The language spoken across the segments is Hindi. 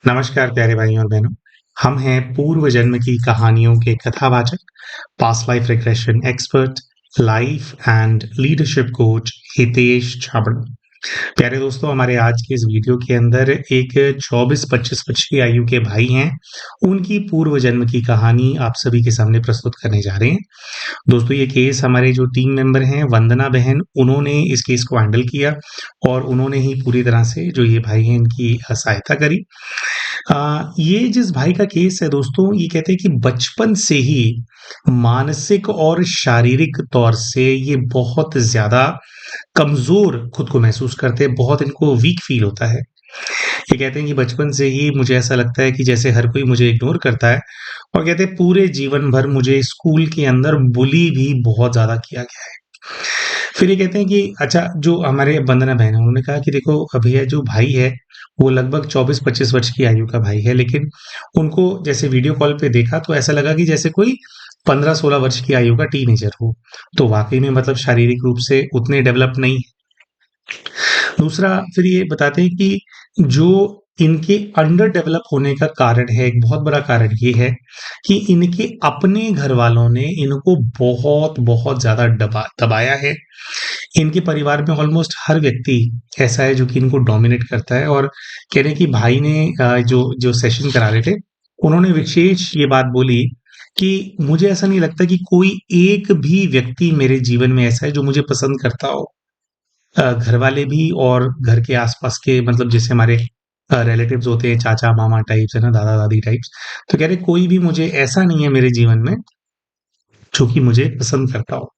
नमस्कार प्यारे भाइयों और बहनों। हम हैं पूर्व जन्म की कहानियों के कथावाचक, past life regression expert, life and leadership coach Hitesh Chhabra. प्यारे दोस्तों, हमारे आज के इस वीडियो के अंदर एक 24-25 वर्ष की आयु के भाई हैं। उनकी पूर्व जन्म की कहानी आप सभी के सामने प्रस्तुत करने जा रहे हैं। दोस्तों, ये केस हमारे जो टीम मेंबर हैं, वंदना बहन, उन्होंने इस केस को हैंडल किया और उन्होंने ही पूरी तरह से जो ये भाई हैं इनकी सहायता करी। ये जिस भाई का केस है दोस्तों, ये कहते हैं कि बचपन से ही मानसिक और शारीरिक तौर से ये बहुत ज़्यादा कमज़ोर खुद को महसूस करते हैं, बहुत इनको वीक फ़ील होता है। ये कहते हैं कि बचपन से ही मुझे ऐसा लगता है कि जैसे हर कोई मुझे इग्नोर करता है, और कहते हैं पूरे जीवन भर मुझे स्कूल के अंदर बुली भी बहुत ज़्यादा किया गया है। फिर ये कहते हैं कि अच्छा, जो हमारे वंदना बहन है, उन्होंने कहा कि देखो भैया, जो भाई है वो लगभग 24-25 वर्ष की आयु का भाई है, लेकिन उनको जैसे वीडियो कॉल पे देखा तो ऐसा लगा कि जैसे कोई 15-16 वर्ष की आयु का टीनेजर हो। तो वाक़ई में मतलब शारीरिक रूप से उतने डेवलप नहीं। दूसरा, फिर ये बताते हैं कि जो इनके अंडर डेवलप होने का कारण है, एक बहुत बड़ा कारण ये है कि इनके अपने घरवालों ने इनको बहुत ज़्यादा दबाया है। इनके परिवार में ऑलमोस्ट हर व्यक्ति ऐसा है जो कि इनको डोमिनेट करता है, और कह रहे हैं कि भाई ने जो जो सेशन करा रहे थे, उन्होंने विशेष ये बात बोली कि मुझे ऐसा नहीं लगता कि कोई एक भी व्यक्ति मेरे जीवन में ऐसा है जो मुझे पसंद करता हो। घरवाले भी और घर के आस-पास के, मतलब जैसे हमारे रिलेटिव्स होते हैं, चाचा-मामा टाइप्स है ना, दादा-दादी टाइप्स। तो कह रहे कोई भी मुझे ऐसा नहीं है मेरे जीवन में जो कि मुझे पसंद करता हो।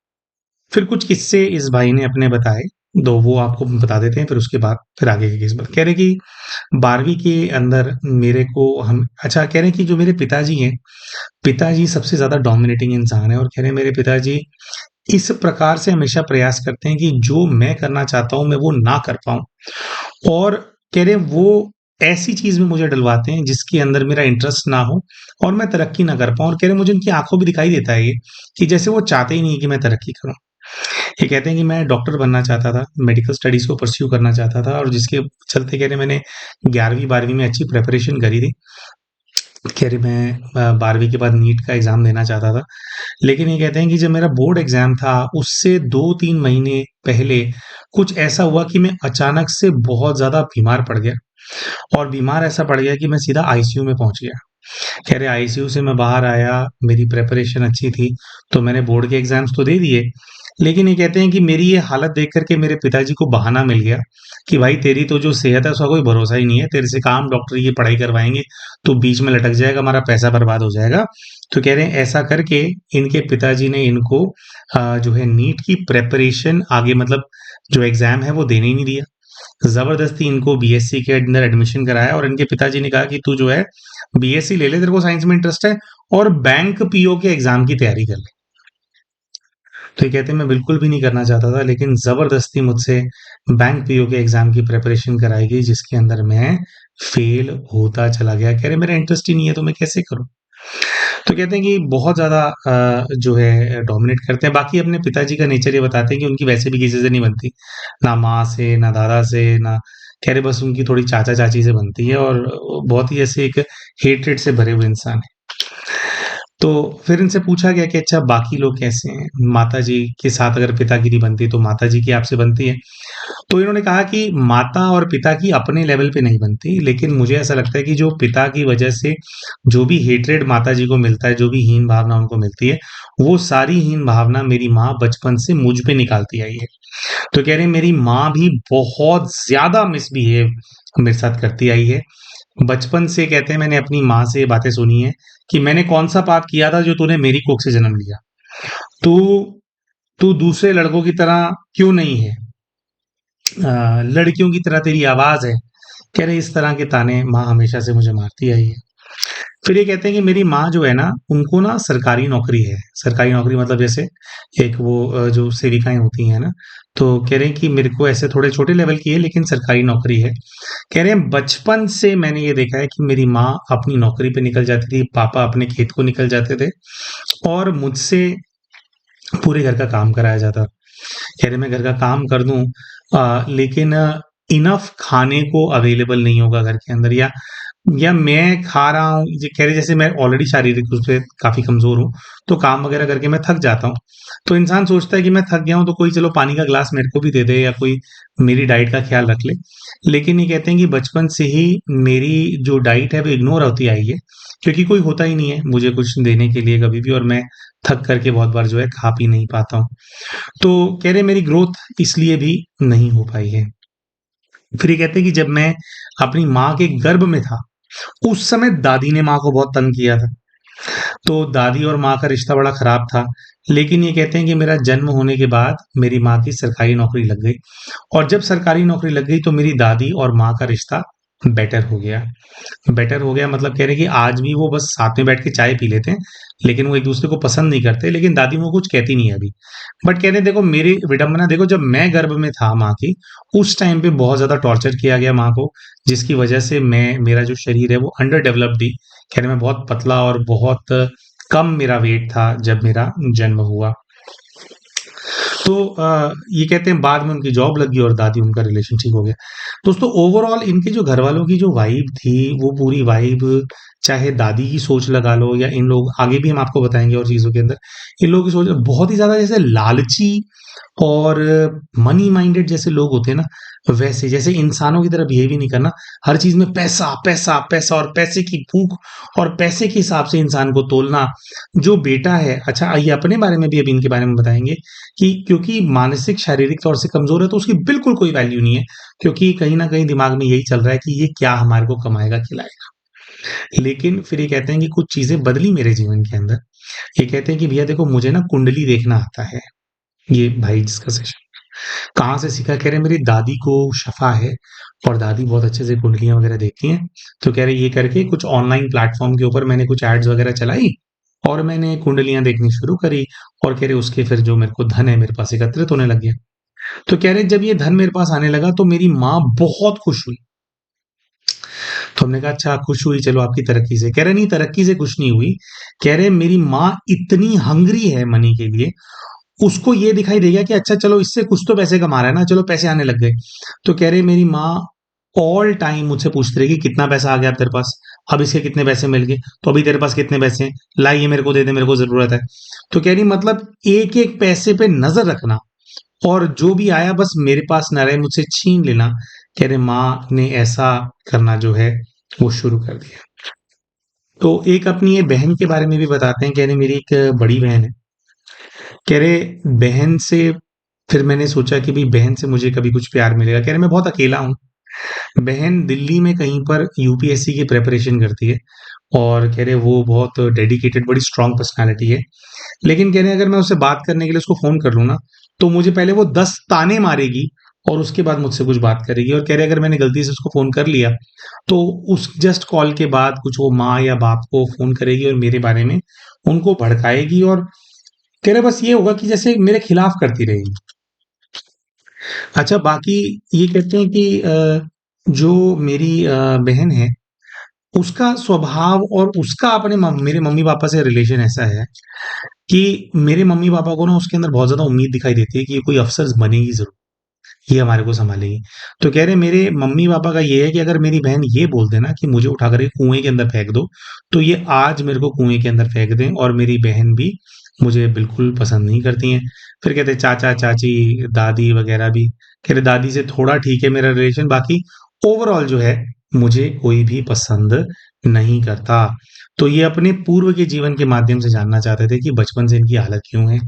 फिर कुछ किस्से इस भाई ने अपने बताए, दो वो आपको बता देते हैं, फिर उसके बाद फिर आगे के केस कह रहे कि 12वीं के अंदर मेरे को हम अच्छा, कह रहे हैं कि जो मेरे पिताजी हैं, पिताजी सबसे ज़्यादा डोमिनेटिंग इंसान है, और कह रहे हैं मेरे पिताजी इस प्रकार से हमेशा प्रयास करते हैं कि जो मैं करना चाहता हूँ, मैं वो ना कर पाऊँ, और कह रहे हैं वो ऐसी चीज़ में मुझे डलवाते हैं जिसके अंदर मेरा इंटरेस्ट ना हो और मैं तरक्की ना कर पाऊँ, और कह रहे हैं मुझे उनकी आँखों में दिखाई देता है ये, कि जैसे वो चाहते ही नहीं है कि मैं तरक्की करूँ। ये कहते हैं कि मैं डॉक्टर बनना चाहता था, मेडिकल स्टडीज़ को परस्यू करना चाहता था, और जिसके चलते कह रहे मैंने 11वीं-12वीं में अच्छी प्रिपरेशन करी थी। कह रहे मैं 12वीं के बाद नीट का एग्ज़ाम देना चाहता था। लेकिन ये कहते हैं कि जब मेरा बोर्ड एग्ज़ाम था, उससे 2-3 महीने पहले कुछ ऐसा हुआ कि मैं अचानक से बहुत ज़्यादा बीमार पड़ गया, और बीमार ऐसा पड़ गया कि मैं सीधा आईसीयू में पहुँच गया। कह रहे आईसीयू से मैं बाहर आया, मेरी प्रिपरेशन अच्छी थी, तो मैंने बोर्ड के एग्ज़ाम्स तो दे दिए। लेकिन ये कहते हैं कि मेरी ये हालत देख कर के मेरे पिताजी को बहाना मिल गया कि भाई तेरी तो जो सेहत है उसका कोई भरोसा ही नहीं है, तेरे से काम डॉक्टरी की पढ़ाई करवाएँगे, तू बीच में लटक जाएगा, हमारा पैसा बर्बाद हो जाएगा। तो कह रहे हैं ऐसा करके इनके पिताजी ने इनको जो है नीट की प्रिपरेशन आगे, मतलब जो एग्ज़ाम है वो देने ही नहीं दिया। ज़बरदस्ती इनको बीएससी के अंदर एडमिशन कराया, और इनके पिताजी ने कहा कि तू जो है बीएससी ले ले, तेरे को साइंस में इंटरेस्ट है, और बैंक पीओ के एग्ज़ाम की तैयारी कर ले। तो ये कहते हैं मैं बिल्कुल भी नहीं करना चाहता था, लेकिन ज़बरदस्ती मुझसे बैंक पीओ के एग्ज़ाम की प्रिपरेशन कराई गई, जिसके अंदर मैं फेल होता चला गया। कह रहे मेरा इंटरेस्ट ही नहीं है, तो मैं कैसे करूँ? तो कहते हैं कि बहुत ज़्यादा जो है डोमिनेट करते हैं। बाकी अपने पिताजी का नेचर ये बताते हैं कि उनकी वैसे भी किसी से नहीं बनती, ना माँ से, ना दादा से, ना, कह रहे बस उनकी थोड़ी चाचा-चाची से बनती है, और बहुत ही ऐसे एक हेट्रेड से भरे हुए इंसान हैं। तो फिर इनसे पूछा गया कि अच्छा बाकी लोग कैसे हैं? माताजी के साथ अगर पिता की नहीं बनती, तो माताजी की आपसे बनती है? तो इन्होंने कहा कि माता और पिता की अपने लेवल पे नहीं बनती, लेकिन मुझे ऐसा लगता है कि जो पिता की वजह से जो भी हेट्रेड माताजी को मिलता है, जो भी हीन भावना उनको मिलती है, वो सारी हीन भावना मेरी माँ बचपन से मुझ पे निकालती आई है। तो कह रहे हैं मेरी माँ भी बहुत ज़्यादा मिसबिहेव मेरे साथ करती आई है। बचपन से कहते हैं मैंने अपनी माँ से ये बातें सुनी हैं कि मैंने कौन-सा पाप किया था जो तूने मेरी कोख से जन्म लिया? तू तू दूसरे लड़कों की तरह क्यों नहीं है? लड़कियों की तरह तेरी आवाज़ है। कह रहे इस तरह के ताने माँ हमेशा से मुझे मारती आई है। फिर ये कहते हैं कि मेरी माँ जो है ना, उनको ना सरकारी नौकरी है। सरकारी नौकरी मतलब जैसे एक वो जो सेविकाएँ होती हैं ना, तो कह रहे हैं कि मेरे को ऐसे थोड़े छोटे लेवल की है, लेकिन सरकारी नौकरी है। कह रहे हैं बचपन से मैंने ये देखा है कि मेरी माँ अपनी नौकरी पे निकल जाती थी, पापा अपने खेत को निकल जाते थे, और मुझसे पूरे घर का काम कराया जाता। कह रहे मैं घर का काम कर दूँ, लेकिन इनफ खाने को अवेलेबल नहीं होगा घर के अंदर, या मैं खा रहा हूँ, ये कह रहे जैसे मैं ऑलरेडी शारीरिक रूप से काफ़ी कमज़ोर हूँ, तो काम वगैरह करके मैं थक जाता हूँ। तो इंसान सोचता है कि मैं थक गया हूँ तो कोई चलो पानी का ग्लास मेरे को भी दे दे या कोई मेरी डाइट का ख़्याल रख ले। लेकिन ये कहते हैं कि बचपन से ही मेरी जो डाइट है वो इग्नोर होती आई है, क्योंकि कोई होता ही नहीं है मुझे कुछ देने के लिए कभी भी, और मैं थक करके बहुत बार जो है खा पी नहीं पाता हूँ। तो कह रहे मेरी ग्रोथ इसलिए भी नहीं हो पाई है। फिर ये कहते हैं कि जब मैं अपनी माँ के गर्भ में था, उस समय दादी ने माँ को बहुत तंग किया था। तो दादी और माँ का रिश्ता बड़ा खराब था। लेकिन ये कहते हैं कि मेरा जन्म होने के बाद मेरी माँ की सरकारी नौकरी लग गई, और जब सरकारी नौकरी लग गई तो मेरी दादी और माँ का रिश्ता बेटर हो गया। बेटर हो गया मतलब कह रहे हैं कि आज भी वो बस साथ में बैठ के चाय पी लेते हैं, लेकिन वो एक दूसरे को पसंद नहीं करते, लेकिन दादी वो कुछ कहती नहीं है अभी। बट कह रहे हैं देखो मेरी विडंबना देखो, जब मैं गर्भ में था माँ की, उस टाइम पे बहुत ज्यादा टॉर्चर किया गया माँ को, जिसकी वजह से मैं मेरा जो शरीर है वो अंडर डेवलप्ड ही, कह रहे मैं बहुत पतला और बहुत कम मेरा वेट था जब मेरा जन्म हुआ। तो ये कहते हैं बाद में उनकी जॉब लगी और दादी उनका रिलेशन ठीक हो गया। दोस्तों ओवरऑल इनके जो घर वालों की जो वाइब थी, वो पूरी वाइब, चाहे दादी की सोच लगा लो या इन लोग आगे भी हम आपको बताएंगे और चीजों के अंदर, इन लोगों की सोच बहुत ही ज्यादा जैसे लालची और मनी माइंडेड जैसे लोग होते हैं ना, वैसे जैसे इंसानों की तरह बिहेव ही नहीं करना। हर चीज में पैसा पैसा पैसा, और पैसे की भूख, और पैसे के हिसाब से इंसान को तोलना। जो बेटा है, अच्छा ये अपने बारे में भी अभी इनके बारे में बताएंगे कि क्योंकि मानसिक शारीरिक तौर से कमजोर है तो उसकी बिल्कुल कोई वैल्यू नहीं है, क्योंकि कहीं ना कहीं दिमाग में यही चल रहा है कि ये क्या हमारे को कमाएगा खिलाएगा। लेकिन फिर ये कहते हैं कि कुछ चीजें बदली मेरे जीवन के अंदर। ये कहते हैं कि भैया देखो मुझे ना कुंडली देखना आता है। ये भाई जिसका सेशन कहाँ से सीखा, कह रहे मेरी दादी को शफ़ा है, और दादी बहुत अच्छे से कुंडलियाँ वगैरह देखती हैं। तो कह रहे ये करके कुछ ऑनलाइन प्लेटफ़ॉर्म के ऊपर मैंने कुछ एड्स वगैरह चलाई, और मैंने कुंडलियाँ देखनी शुरू करी, और कह रहे उसके फिर जो मेरे को धन है मेरे पास एकत्रित होने लग गया। तो कह रहे जब ये धन मेरे पास आने लगा तो मेरी माँ बहुत खुश हुई। तो हमने कहा अच्छा खुश हुई चलो आपकी तरक्की से, कह रहे नहीं तरक्की से खुश नहीं हुई, कह रहे मेरी माँ इतनी हंग्री है मनी के लिए, उसको ये दिखाई देगा कि अच्छा चलो इससे कुछ तो पैसे कमा रहा है ना, चलो पैसे आने लग गए। तो कह रहे मेरी माँ ऑल टाइम मुझसे पूछती रहेगी कितना पैसा आ गया अब तेरे पास, अब इसके कितने पैसे मिल गए, तो अभी तेरे पास कितने पैसे हैं, ला ये मेरे को दे दे मेरे को जरूरत है। तो कह रही मतलब एक एक पैसे पे नजर रखना, और जो भी आया बस मेरे पास न रहे मुझसे छीन लेना। कह रहे माँ ने ऐसा करना जो है वो शुरू कर दिया। तो एक अपनी ये बहन के बारे में भी बताते हैं। कह रहे मेरी एक बड़ी बहन है, कह रहे बहन से फिर मैंने सोचा कि भाई बहन से मुझे कभी कुछ प्यार मिलेगा। कह रहे मैं बहुत अकेला हूँ। बहन दिल्ली में कहीं पर यूपीएससी की प्रिपरेशन करती है, और कह रहे वो बहुत डेडिकेटेड बड़ी स्ट्रांग पर्सनालिटी है। लेकिन कह रहे अगर मैं उससे बात करने के लिए उसको फोन कर लूँ ना, तो मुझे पहले वो 10 ताने मारेगी और उसके बाद मुझसे कुछ बात करेगी। और कह रहे अगर मैंने गलती से उसको फोन कर लिया, तो उस जस्ट कॉल के बाद कुछ वो माँ या बाप को फोन करेगी और मेरे बारे में उनको भड़काएगी, और कह रहे बस ये होगा कि जैसे मेरे खिलाफ करती रहेगी। अच्छा बाकी ये कहते हैं कि जो मेरी बहन है, उसका स्वभाव और उसका अपने मेरे मम्मी पापा से रिलेशन ऐसा है कि मेरे मम्मी पापा को ना उसके अंदर बहुत ज्यादा उम्मीद दिखाई देती है कि ये कोई अफसर बनेगी जरूर, ये हमारे को संभालेगी। तो कह रहे मेरे मम्मी पापा का ये है कि अगर मेरी बहन ये बोल देना कि मुझे उठा करके कुएं के अंदर फेंक दो, तो ये आज मेरे को कुएं के अंदर फेंक दें। और मेरी बहन भी मुझे बिल्कुल पसंद नहीं करती हैं। फिर कहते चाचा चाची दादी वगैरह भी, कह रहे दादी से थोड़ा ठीक है मेरा रिलेशन, बाकी ओवरऑल जो है मुझे कोई भी पसंद नहीं करता। तो ये अपने पूर्व के जीवन के माध्यम से जानना चाहते थे कि बचपन से इनकी हालत क्यों है।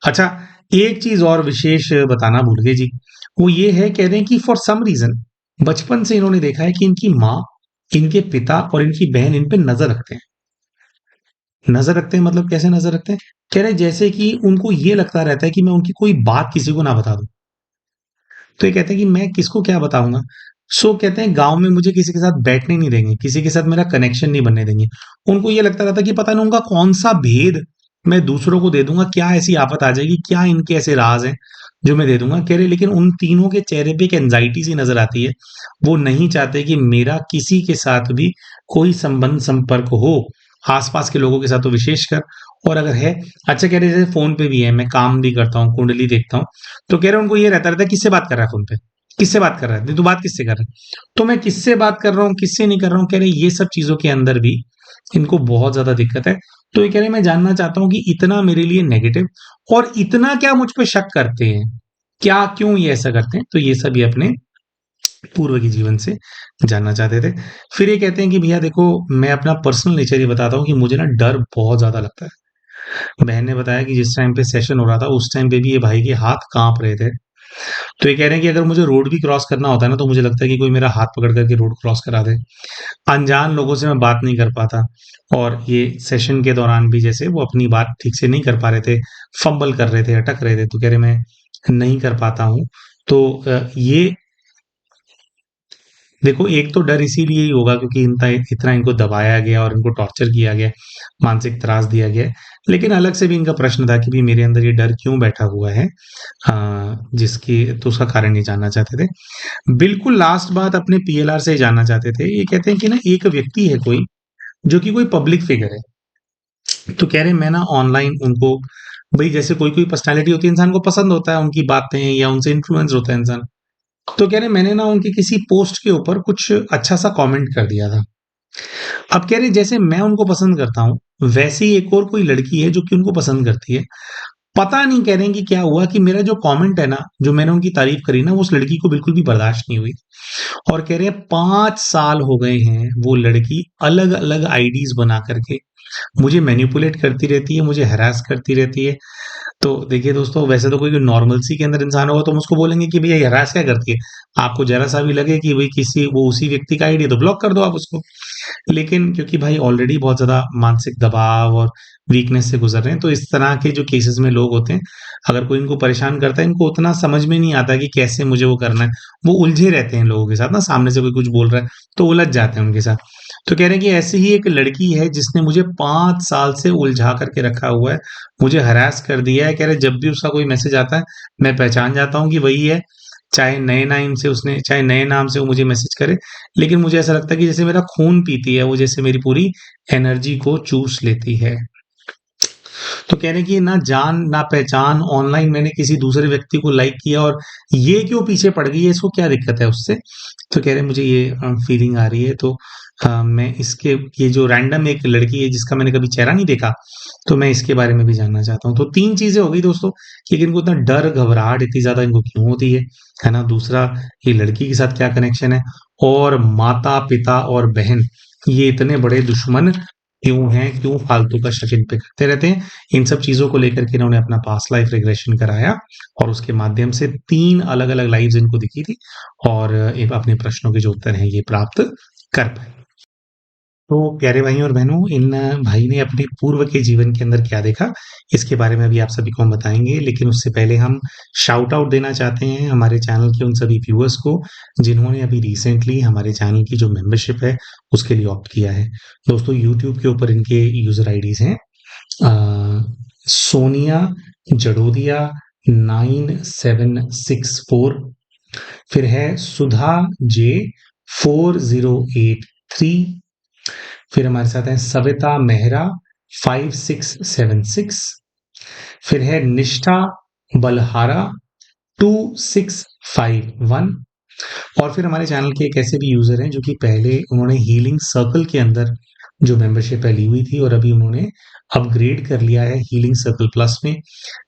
अच्छा एक चीज और विशेष बताना भूल गए जी, वो ये है कह रहे हैं कि फॉर सम रीजन बचपन से इन्होंने देखा है कि इनकी माँ, इनके पिता और इनकी बहन इन पे नजर रखते हैं। नजर रखते हैं मतलब कैसे नजर रखते हैं, कह रहे जैसे कि उनको ये लगता रहता है कि मैं उनकी कोई बात किसी को ना बता दूं। तो ये कहते हैं कि मैं किसको क्या बताऊंगा। सो कहते हैं गांव में मुझे किसी के साथ बैठने नहीं देंगे, किसी के साथ मेरा कनेक्शन नहीं बनने देंगे। उनको ये लगता रहता है कि पता नहीं उनका कौन सा भेद मैं दूसरों को दे दूंगा, क्या ऐसी आफत आ जाएगी, क्या इनके ऐसे राज हैं जो मैं दे दूंगा। कह रहे लेकिन उन तीनों के चेहरे पे एक एंजाइटी सी नजर आती है। वो नहीं चाहते कि मेरा किसी के साथ भी कोई संबंध संपर्क हो, आसपास के लोगों के साथ तो विशेषकर। और अगर है, अच्छा कह रहे जैसे फोन पे भी है, मैं काम भी करता हूँ कुंडली देखता हूँ, तो कह रहे उनको ये रहता रहता है किससे बात कर रहा है फोन पे, किससे बात कर रहा है? नहीं तू बात किससे कर रहा है? तो मैं किससे बात कर रहा हूँ, किससे नहीं कर रहा हूँ, कह रहे ये सब चीज़ों के अंदर भी इनको बहुत ज़्यादा दिक्कत है। तो ये कह रहे मैं जानना चाहता हूँ कि इतना मेरे लिए नेगेटिव और इतना क्या मुझ पे शक करते हैं? क्या क्यों ये ऐसा करते हैं? तो ये सब ये अपने पूर्व के जीवन से जानना चाहते थे। फिर ये कहते हैं कि भैया देखो मैं अपना पर्सनल नेचर ये बताता हूँ कि मुझे ना डर बहुत ज़्यादा लगता है। बहन ने बताया कि जिस टाइम पे सेशन हो रहा था उस टाइम पे भी ये भाई के हाथ काँप रहे थे। तो ये कह रहे हैं कि अगर मुझे रोड भी क्रॉस करना होता है ना तो मुझे लगता है कि कोई मेरा हाथ पकड़ कर के रोड क्रॉस करा दे। अनजान लोगों से मैं बात नहीं कर पाता और ये सेशन के दौरान भी जैसे वो अपनी बात ठीक से नहीं कर पा रहे थे, फंबल कर रहे थे, अटक रहे थे, तो कह रहे मैं नहीं कर पाता हूँ। तो ये देखो एक तो डर इसीलिए ही होगा क्योंकि इनता इतना इनको दबाया गया और इनको टॉर्चर किया गया, मानसिक त्रास दिया गया है। लेकिन अलग से भी इनका प्रश्न था कि भई मेरे अंदर ये डर क्यों बैठा हुआ है? जिसकी तो उसका कारण ये जानना चाहते थे। बिल्कुल लास्ट बात अपने पीएलआर से जानना चाहते थे। ये कहते हैं कि ना एक व्यक्ति है कोई, जो कि कोई पब्लिक फिगर है। तो कह रहे हैं मैं ना ऑनलाइन उनको भई जैसे कोई-कोई पर्सनैलिटी होती है, इंसान को पसंद होता है उनकी बातें या उनसे इन्फ्लुएंस होता है इंसान। तो कह रहे मैंने ना उनके किसी पोस्ट के ऊपर कुछ अच्छा-सा कमेंट कर दिया था। अब कह रहे जैसे मैं उनको पसंद करता हूँ, वैसे ही एक और कोई लड़की है जो कि उनको पसंद करती है। पता नहीं कह रहे हैं कि क्या हुआ कि मेरा जो कमेंट है ना, जो मैंने उनकी तारीफ़ करी ना, वो उस लड़की को बिल्कुल भी बर्दाश्त नहीं हुई। और कह रहे हैं 5 साल हो गए हैं, वो लड़की अलग-अलग आईडीज़ बना कर के मुझे मैनिपुलेट करती रहती है, मुझे हैरेस करती रहती है। तो देखिए दोस्तों, वैसे तो कोई नॉर्मल-सी के अंदर इंसान होगा तो हम उसको बोलेंगे कि भैया ये हैरेस क्या करती है? आपको ज़रा-सा भी लगे कि भई किसी वो उसी व्यक्ति का आईडी है तो ब्लॉक कर दो आप उसको। लेकिन क्योंकि भाई ऑलरेडी बहुत ज़्यादा मानसिक दबाव और वीकनेस से गुज़र रहे हैं, तो इस तरह के जो केसेज़ में लोग होते हैं, अगर कोई इनको परेशान करता है, इनको उतना समझ में नहीं आता कि कैसे मुझे वो करना है। वो उलझे रहते हैं लोगों के साथ ना, सामने से कोई कुछ बोल रहा है, तो उलझ जाते हैं उनके साथ। तो कह रहे हैं कि ऐसी ही एक लड़की है जिसने मुझे 5 साल से उलझा कर के रखा हुआ है, मुझे हैरेस कर दिया है। कह रहे जब भी उसका कोई मैसेज आता है, मैं पहचान जाता हूँ कि वही है, चाहे नए नाम से वो मुझे मैसेज करे, लेकिन मुझे ऐसा लगता है कि जैसे मेरा खून पीती है, वो जैसे मेरी पूरी एनर्जी को चूस लेती है। तो कह रहे हैं कि ना जान ना पहचान ऑनलाइन मैंने किसी दूसरे व्यक्ति को लाइक किया और ये क्यों पीछे पड़ गई है, इसको क्या दिक्कत है उससे? तो कह रहे हैं मुझे ये फीलिंग आ रही है तो मैं इसके ये जो रैंडम एक लड़की है जिसका मैंने कभी चेहरा नहीं देखा, तो मैं इसके बारे में भी जानना चाहता हूँ। तो 3 चीज़ें हो गई दोस्तों कि इनको इतना डर, घबराहट इतनी ज़्यादा इनको क्यों होती है ना? दूसरा ये लड़की के साथ क्या कनेक्शन है और माता-पिता और बहन ये इतने बड़े दुश्मन क्यों हैं, क्यों फालतू का शक इन पे करते रहते हैं। इन सब चीज़ों को लेकर के इन्होंने अपना पास्ट लाइफ रिग्रेशन कराया और उसके माध्यम से 3 अलग-अलग लाइव्स इनको दिखी थी और अपने प्रश्नों के जो उत्तर हैं ये प्राप्त कर पाए। तो प्यारे भाइयों और बहनों, इन भाई ने अपने पूर्व के जीवन के अंदर क्या देखा, इसके बारे में अभी आप सभी को हम बताएँगे। लेकिन उससे पहले हम शाउट आउट देना चाहते हैं हमारे चैनल के उन सभी व्यूअर्स को, जिन्होंने अभी रिसेंटली हमारे चैनल की जो मेंबरशिप है, उसके लिए ऑप्ट किया है। दोस्तों, यूट्यूब के ऊपर इनके यूज़र आईडीज़ हैं सोनिया जडोदिया 9764, फिर है सुधा जे 4083, फिर हमारे साथ हैं सविता मेहरा 5676, फिर है निष्ठा बलहारा 2651 और फिर हमारे चैनल के एक ऐसे भी यूजर हैं जो कि पहले उन्होंने हीलिंग सर्कल के अंदर जो मेंबरशिप है ली हुई थी और अभी उन्होंने अपग्रेड कर लिया है हीलिंग सर्कल प्लस में।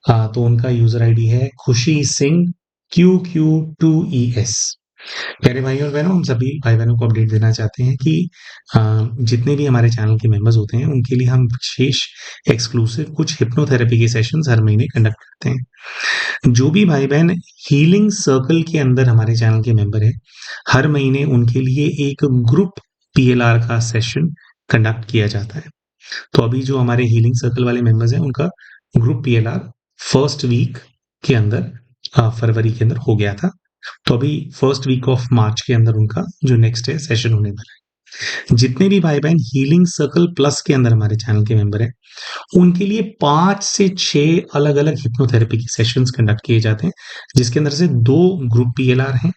तो उनका यूजर आईडी है खुशी सिंह QQ2ES। प्यारे भाई और बहनों, हम सभी भाई बहनों को अपडेट देना चाहते हैं कि जितने भी हमारे चैनल के मेंबर्स होते हैं उनके लिए हम विशेष एक्सक्लूसिव कुछ हिप्नोथेरेपी के सेशंस हर महीने कंडक्ट करते हैं। जो भी भाई बहन हीलिंग सर्कल के अंदर हमारे चैनल के मेंबर हैं, हर महीने उनके लिए एक ग्रुप पीएलआर का सेशन कंडक्ट किया जाता है। तो अभी जो हमारे हीलिंग सर्कल वाले मेंबर्स हैं उनका ग्रुप पीएलआर फर्स्ट वीक के अंदर फरवरी के अंदर हो गया था। तो अभी फर्स्ट वीक ऑफ मार्च के अंदर उनका जो नेक्स्ट है सेशन होने वाला है। जितने भी भाई बहन हीलिंग सर्कल प्लस के अंदर हमारे चैनल के मेंबर हैं, उनके लिए 5 से 6 अलग-अलग हिप्नोथेरेपी के सेशंस कंडक्ट किए जाते हैं, जिसके अंदर से 2 ग्रुप पीएलआर हैं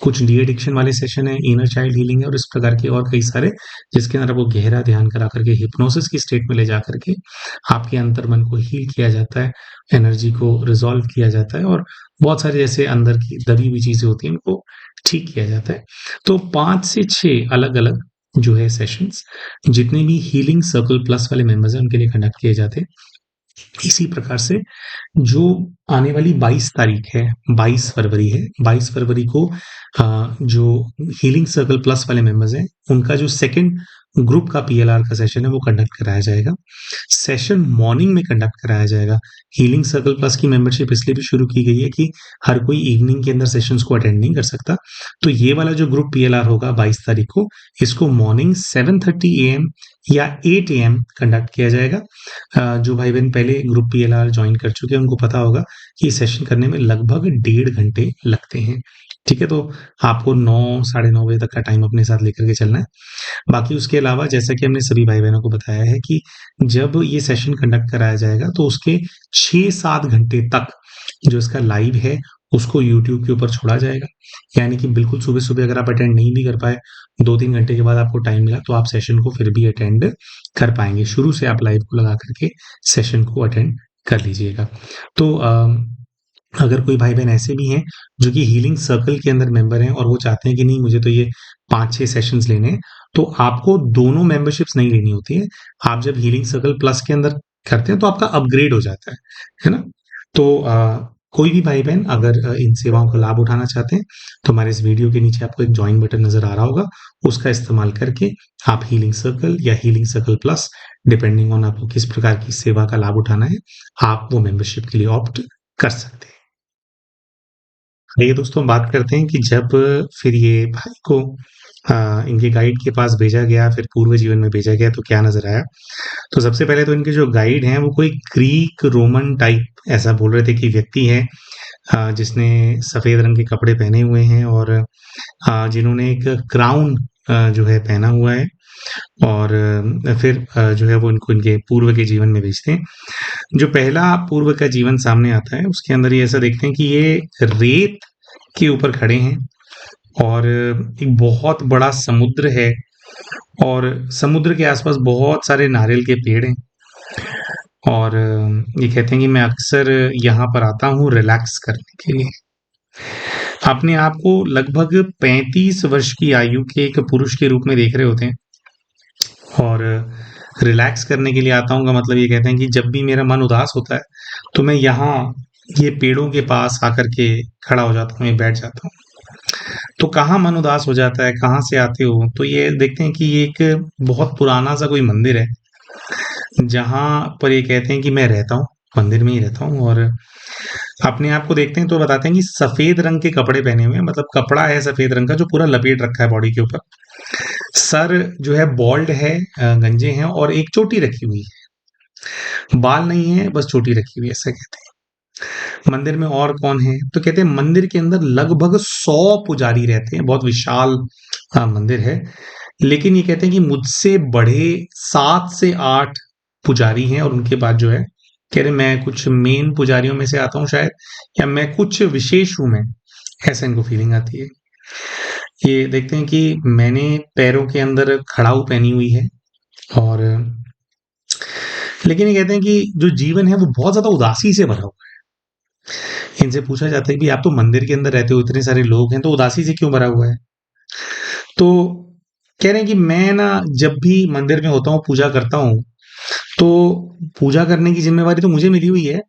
कुछ डी एडिक्शन वाले सेशन है, इनर चाइल्ड हीलिंग है और इस प्रकार के और कई सारे, जिसके अंदर आपको गहरा ध्यान करा करके हिप्नोसिस की स्टेट में ले जा करके आपके अंतर्मन को हील किया जाता है, एनर्जी को रिजॉल्व किया जाता है और बहुत सारे जैसे अंदर की दबी हुई चीजें होती हैं उनको ठीक किया जाता है। तो 5 से 6 अलग-अलग जो है सेशंस जितने भी हीलिंग सर्कल प्लस वाले मेंबर्स हैं उनके लिए कंडक्ट किए जाते हैं। इसी प्रकार से जो आने वाली 22 तारीख है, 22 फरवरी है, 22 फरवरी को जो हीलिंग सर्कल प्लस वाले मेंबर्स हैं, उनका जो सेकंड ग्रुप का पीएलआर का सेशन है वो कंडक्ट कराया जाएगा। सेशन मॉर्निंग में कंडक्ट कराया जाएगा। हीलिंग सर्कल प्लस की मेंबरशिप इसलिए भी शुरू की गई है कि हर कोई इवनिंग के अंदर सेशंस को अटेंड नहीं कर सकता। तो ये वाला जो ग्रुप पीएलआर होगा 22 तारीख को, इसको मॉर्निंग 7:30 एएम या 8 एएम कंडक्ट किया जाएगा। जो भाई-बहन पहले ग्रुप पीएलआर जॉइन कर चुके हैं, उनको पता होगा कि सेशन करने में लगभग 1.5 घंटे लगते हैं। ठीक है? तो आपको 9 साढ़े 9 बजे तक का टाइम अपने साथ लेकर के चलना है। बाकी उसके अलावा जैसा कि हमने सभी भाई-बहनों को बताया है कि जब ये सेशन कंडक्ट कराया जाएगा, तो उसके 6-7 घंटे तक जो इसका लाइव है, उसको यूट्यूब के ऊपर छोड़ा जाएगा। यानी कि बिल्कुल सुबह-सुबह अगर आप अटेंड नहीं भी कर पाए, 2-3 घंटे के बाद आपको टाइम मिला, तो आप सेशन को फिर भी अटेंड कर पाएँगे। शुरू से आप लाइव को लगा कर के सेशन को अटेंड कर लीजिएगा। तो अगर कोई भाई-बहन ऐसे भी हैं, जो कि हीलिंग सर्कल के अंदर मेंबर हैं और वो चाहते हैं कि नहीं मुझे तो ये 5-6 सेशंस लेने हैं, तो आपको दोनों मेंबरशिप्स नहीं लेनी होती है। आप जब हीलिंग सर्कल प्लस के अंदर करते हैं तो आपका अपग्रेड हो जाता है ना? तो कोई भी भाई-बहन अगर इन सेवाओं का लाभ उठाना चाहते हैं, तो हमारे इस वीडियो के नीचे आपको एक जॉइन बटन नज़र आ रहा होगा, उसका इस्तेमाल करके आप हीलिंग सर्कल या healing circle plus depending on आपको किस प्रकार की सेवा का लाभ उठाना है, आप वो मेंबरशिप के लिए ऑप्ट कर सकते हैं। आइए दोस्तों बात करते हैं कि जब फिर ये भाई को इनके गाइड के पास भेजा गया, फिर पूर्व जीवन में भेजा गया तो क्या नज़र आया? तो सबसे पहले तो इनके जो गाइड हैं वो कोई ग्रीक रोमन टाइप ऐसा बोल रहे थे कि व्यक्ति है जिसने सफ़ेद रंग के कपड़े पहने हुए हैं और जिन्होंने एक क्राउन जो है पहना हुआ है और फिर जो है वो इनको इनके पूर्व के जीवन में भेजते हैं। जो पहला पूर्व का जीवन सामने आता है उसके अंदर ये ऐसा देखते हैं कि ये रेत के ऊपर खड़े हैं और एक बहुत बड़ा समुद्र है और समुद्र के आसपास बहुत सारे नारियल के पेड़ हैं और ये कहते हैं कि मैं अक्सर यहाँ पर आता हूँ रिलैक्स करने के लिए। अपने आप को लगभग 35 वर्ष की आयु के एक पुरुष के रूप में देख रहे होते हैं और रिलैक्स करने के लिए आता हूँ का मतलब ये कहते हैं कि जब भी मेरा मन उदास होता है, तो मैं यहाँ ये पेड़ों के पास आकर के खड़ा हो जाता हूँ, ये बैठ जाता हूँ। तो कहाँ मन उदास हो जाता है, कहाँ से आते हो? तो ये देखते हैं कि ये एक बहुत पुराना सा कोई मंदिर है, जहाँ पर ये कहते हैं कि मैं रहता हूँ, मंदिर में ही रहता हूँ और अपने आप को देखते हैं तो बताते हैं कि सफ़ेद रंग के कपड़े पहने हुए हैं, मतलब कपड़ा है सफ़ेद रंग का जो पूरा लपेट रखा है बॉडी के ऊपर। सर जो है बॉल्ड है, गंजे हैं और एक चोटी रखी हुई है। बाल नहीं है, बस चोटी रखी हुई है, ऐसा कहते हैं। मंदिर में और कौन है? तो कहते हैं मंदिर के अंदर लगभग 100 पुजारी रहते हैं, बहुत विशाल मंदिर है। लेकिन ये कहते हैं कि मुझसे बड़े 7 से 8 पुजारी हैं और उनके बाद जो है कह रहे मैं कुछ मेन पुजारियों में से आता हूँ शायद या मैं कुछ विशेष हूँ मैं, ऐसा इनको फीलिंग आती है। ये देखते हैं कि मैंने पैरों के अंदर खड़ाऊ पहनी हुई है और लेकिन ये कहते हैं कि जो जीवन है वो बहुत ज़्यादा उदासी से भरा हुआ है। इनसे पूछा जाता है कि आप तो मंदिर के अंदर रहते हो, इतने सारे लोग हैं, तो उदासी से क्यों भरा हुआ है? तो कह रहे हैं कि मैं ना जब भी मंदिर में होता हूँ, पूजा करता हूँ, तो पूजा करने की ज़िम्मेवारी तो मुझे मिली हुई है,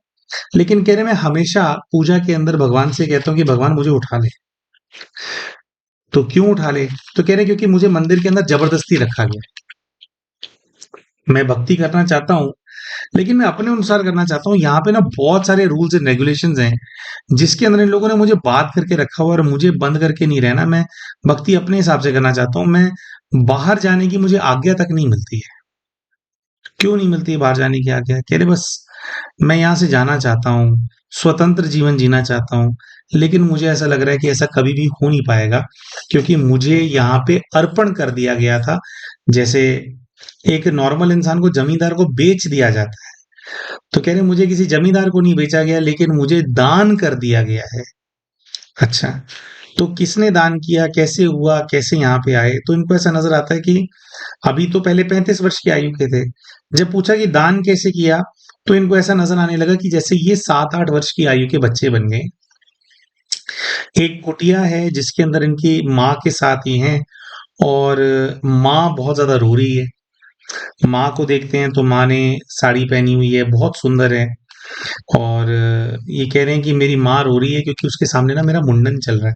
लेकिन कह रहे हैं मैं हमेशा पूजा के अंदर भगवान से कहता हूँ कि भगवान मुझे उठा ले। तो क्यों उठा ले? तो कह रहे हैं क्योंकि मुझे मंदिर के अंदर ज़बरदस्ती रखा गया है। मैं भक्ति करना चाहता हूँ, लेकिन मैं अपने अनुसार करना चाहता हूँ। यहाँ पे ना बहुत सारे रूल्स एंड रेगुलेशंस हैं, जिसके अंदर इन लोगों ने मुझे बाँध करके रखा हुआ है और मुझे बंद करके नहीं रहना। मैं भक्ति अपने हिसाब से करना चाहता हूँ। मैं बाहर जाने की मुझे आज्ञा तक नहीं मिलती है। क्यों नहीं मिलती है बाहर जाने की आज्ञा? कह रहे बस मैं यहाँ से जाना चाहता हूँ, स्वतंत्र जीवन जीना चाहता हूँ, लेकिन मुझे ऐसा लग रहा है कि ऐसा कभी भी हो नहीं पाएगा, क्योंकि मुझे यहाँ पे अर्पण कर दिया गया था। जैसे एक नॉर्मल इंसान को ज़मींदार को बेच दिया जाता है, तो कह रहे मुझे किसी ज़मींदार को नहीं बेचा गया, लेकिन मुझे दान कर दिया गया है। अच्छा, तो किसने दान किया, कैसे हुआ, कैसे यहाँ पे आए? तो इनको ऐसा नजर आता है कि अभी तो पहले 35 वर्ष की आयु के थे। जब पूछा कि दान कैसे किया, तो इनको ऐसा नजर आने लगा कि जैसे ये 7-8 वर्ष की आयु के बच्चे बन गए। एक कुटिया है जिसके अंदर इनकी माँ के साथ ही हैं, और माँ बहुत ज़्यादा रो रही है। माँ को देखते हैं तो माँ ने साड़ी पहनी हुई है, बहुत सुंदर है, और ये कह रहे हैं कि मेरी माँ रो रही है क्योंकि उसके सामने ना मेरा मुंडन चल रहा है,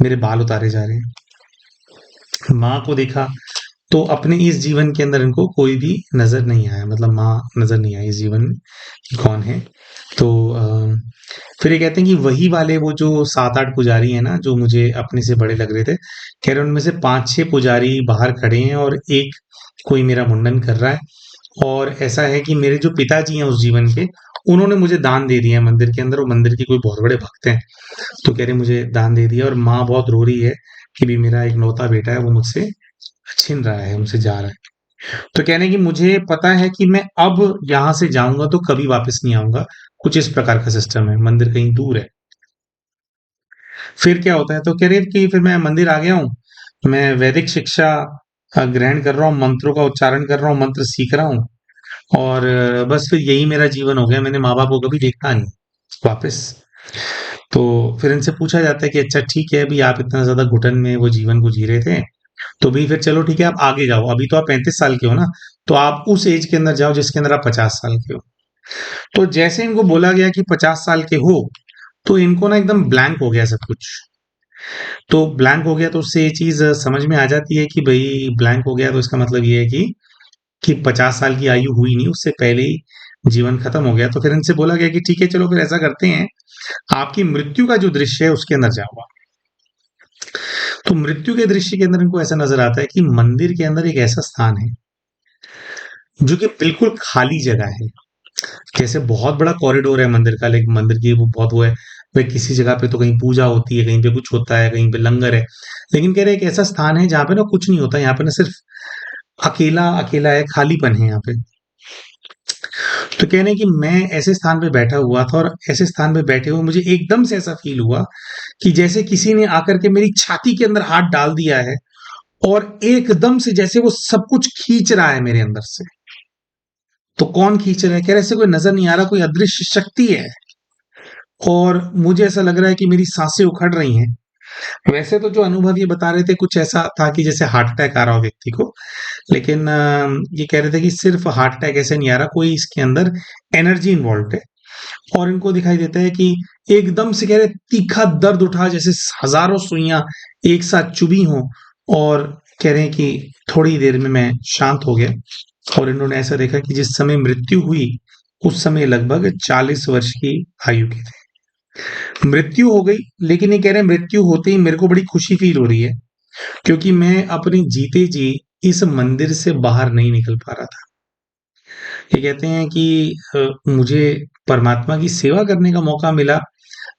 मेरे बाल उतारे जा रहे हैं। माँ को देखा तो अपने इस जीवन के अंदर इनको कोई भी नज़र नहीं आया, मतलब माँ नज़र नहीं आई इस जीवन में कि कौन है। तो फिर ये कहते हैं कि वही वाले वो जो 7-8 पुजारी हैं ना, जो मुझे अपने से बड़े लग रहे थे, कह रहे हैं उनमें से 5-6 पुजारी बाहर खड़े हैं और एक कोई मेरा मुंडन कर रहा है। और ऐसा है कि मेरे जो पिताजी हैं उस जीवन के, उन्होंने मुझे दान दे दिया है मंदिर के अंदर, वो मंदिर के कोई बहुत बड़े भक्त हैं। तो कह रहे मुझे दान दे दिया, और माँ बहुत रो रही है कि भी मेरा इकलौता बेटा है वो मुझसे छिन रहा है, मुझसे जा रहा है। तो कह रहे हैं कि मुझे पता है कि मैं अब यहाँ से जाऊंगा तो कभी वापस नहीं आऊंगा। कुछ इस प्रकार का सिस्टम है, मंदिर कहीं दूर है। फिर क्या होता है, तो कह रहे हैं कि फिर मैं मंदिर आ गया हूँ, मैं वैदिक शिक्षा ग्रहण कर रहा हूँ, मंत्रों का उच्चारण कर रहा हूँ, मंत्र सीख रहा हूँ, और बस फिर यही मेरा जीवन हो गया, मैंने माँ बाप को कभी देखा नहीं वापस। तो फिर इनसे पूछा जाता है कि अच्छा ठीक है, अभी आप इतना ज्यादा घुटन में वो जीवन को जी रहे थे, तो भी फिर चलो ठीक है, आप आगे जाओ, अभी तो आप 35 साल के हो ना, तो आप उस एज के अंदर जाओ जिसके अंदर आप 50 साल के हो। तो जैसे इनको बोला गया कि 50 साल के हो, तो इनको ना एकदम ब्लैंक हो गया सब कुछ। तो ब्लैंक हो गया तो उससे ये चीज समझ में आ जाती है कि भाई ब्लैंक हो गया तो इसका मतलब ये है कि 50 साल की आयु हुई नहीं, उससे पहले ही जीवन खत्म हो गया। तो फिर इनसे बोला गया कि ठीक है चलो फिर ऐसा करते हैं, आपकी मृत्यु का जो दृश्य है उसके अंदर जाओ आप। तो मृत्यु के दृश्य के अंदर इनको ऐसा नजर आता है कि मंदिर के अंदर एक ऐसा स्थान है जो कि बिल्कुल खाली जगह है। जैसे बहुत बड़ा कॉरिडोर है मंदिर का, लेकिन मंदिर की वो बहुत वो है, भाई किसी जगह पे तो कहीं पूजा होती है, कहीं पे कुछ होता है, कहीं पे लंगर है, लेकिन कह रहे हैं एक ऐसा स्थान है जहाँ पे ना कुछ नहीं होता, यहाँ पे ना सिर्फ अकेला अकेला है, खालीपन है यहाँ पे। तो कह रहे हैं कि मैं ऐसे स्थान पे बैठा हुआ था, और ऐसे स्थान पे बैठे हुए मुझे एकदम से ऐसा फील हुआ कि जैसे किसी ने आकर के मेरी छाती के अंदर हाथ डाल दिया है, और एकदम से जैसे वो सब कुछ खींच रहा है मेरे अंदर से। तो कौन खींच रहा है? कह रहे ऐसे कोई नजर नहीं आ रहा, कोई अदृश्य शक्ति है, और मुझे ऐसा लग रहा है कि मेरी सांसें उखड़ रही हैं। वैसे तो जो अनुभव ये बता रहे थे कुछ ऐसा था कि जैसे हार्ट अटैक आ रहा हो व्यक्ति को, लेकिन ये कह रहे थे कि सिर्फ हार्ट अटैक ऐसे नहीं आ रहा, कोई इसके अंदर एनर्जी इन्वॉल्व है। और इनको दिखाई देता है कि एकदम से कह रहे तीखा दर्द उठा, जैसे हजारों सुइयां एक साथ चुभी हों, और कह रहे हैं कि थोड़ी देर में मैं शांत हो गया, और इन्होंने ऐसा देखा कि जिस समय मृत्यु हुई उस समय लगभग 40 वर्ष की आयु के थे। मृत्यु हो गई, लेकिन ये कह रहे हैं मृत्यु होते ही मेरे को बड़ी खुशी फील हो रही है, क्योंकि मैं अपने जीते जी इस मंदिर से बाहर नहीं निकल पा रहा था। ये कहते हैं कि मुझे परमात्मा की सेवा करने का मौका मिला,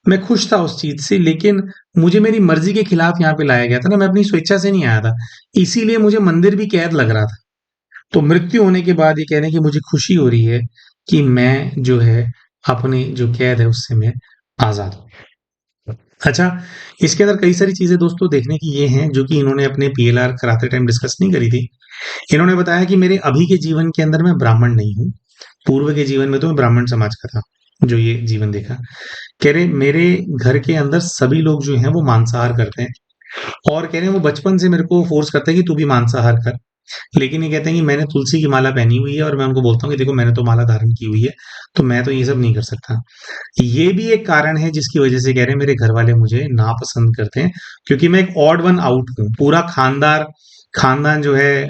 मैं खुश था उस चीज से, लेकिन मुझे मेरी मर्जी के खिलाफ यहाँ पे लाया गया था ना, मैं अपनी स्वेच्छा से नहीं आया था, इसीलिए मुझे मंदिर भी कैद लग रहा था। तो मृत्यु होने के बाद ये कह रहे हैं कि मुझे खुशी हो रही है कि मैं जो है अपनी जो कैद है उससे मैं आजाद हूँ। अच्छा, इसके अंदर कई सारी चीजें दोस्तों देखने की ये हैं जो कि इन्होंने अपने पीएलआर कराते टाइम डिस्कस नहीं करी थी। इन्होंने बताया कि मेरे अभी के जीवन के अंदर मैं ब्राह्मण नहीं हूँ, पूर्व के जीवन में तो मैं ब्राह्मण समाज का था जो ये जीवन देखा। कह रहे मेरे घर के अंदर सभी लोग जो हैं वो मांसाहार करते हैं, और कह रहे हैं वो बचपन से मेरे को फोर्स करते हैं कि तू भी मांसाहार कर। लेकिन ये कहते हैं कि मैंने तुलसी की माला पहनी हुई है, और मैं उनको बोलता हूँ कि देखो मैंने तो माला धारण की हुई है, तो मैं तो ये सब नहीं कर सकता। ये भी एक कारण है जिसकी वजह से कह रहे हैं मेरे घर वाले मुझे नापसंद करते हैं, क्योंकि मैं एक ऑड वन आउट हूँ। पूरा खानदान जो है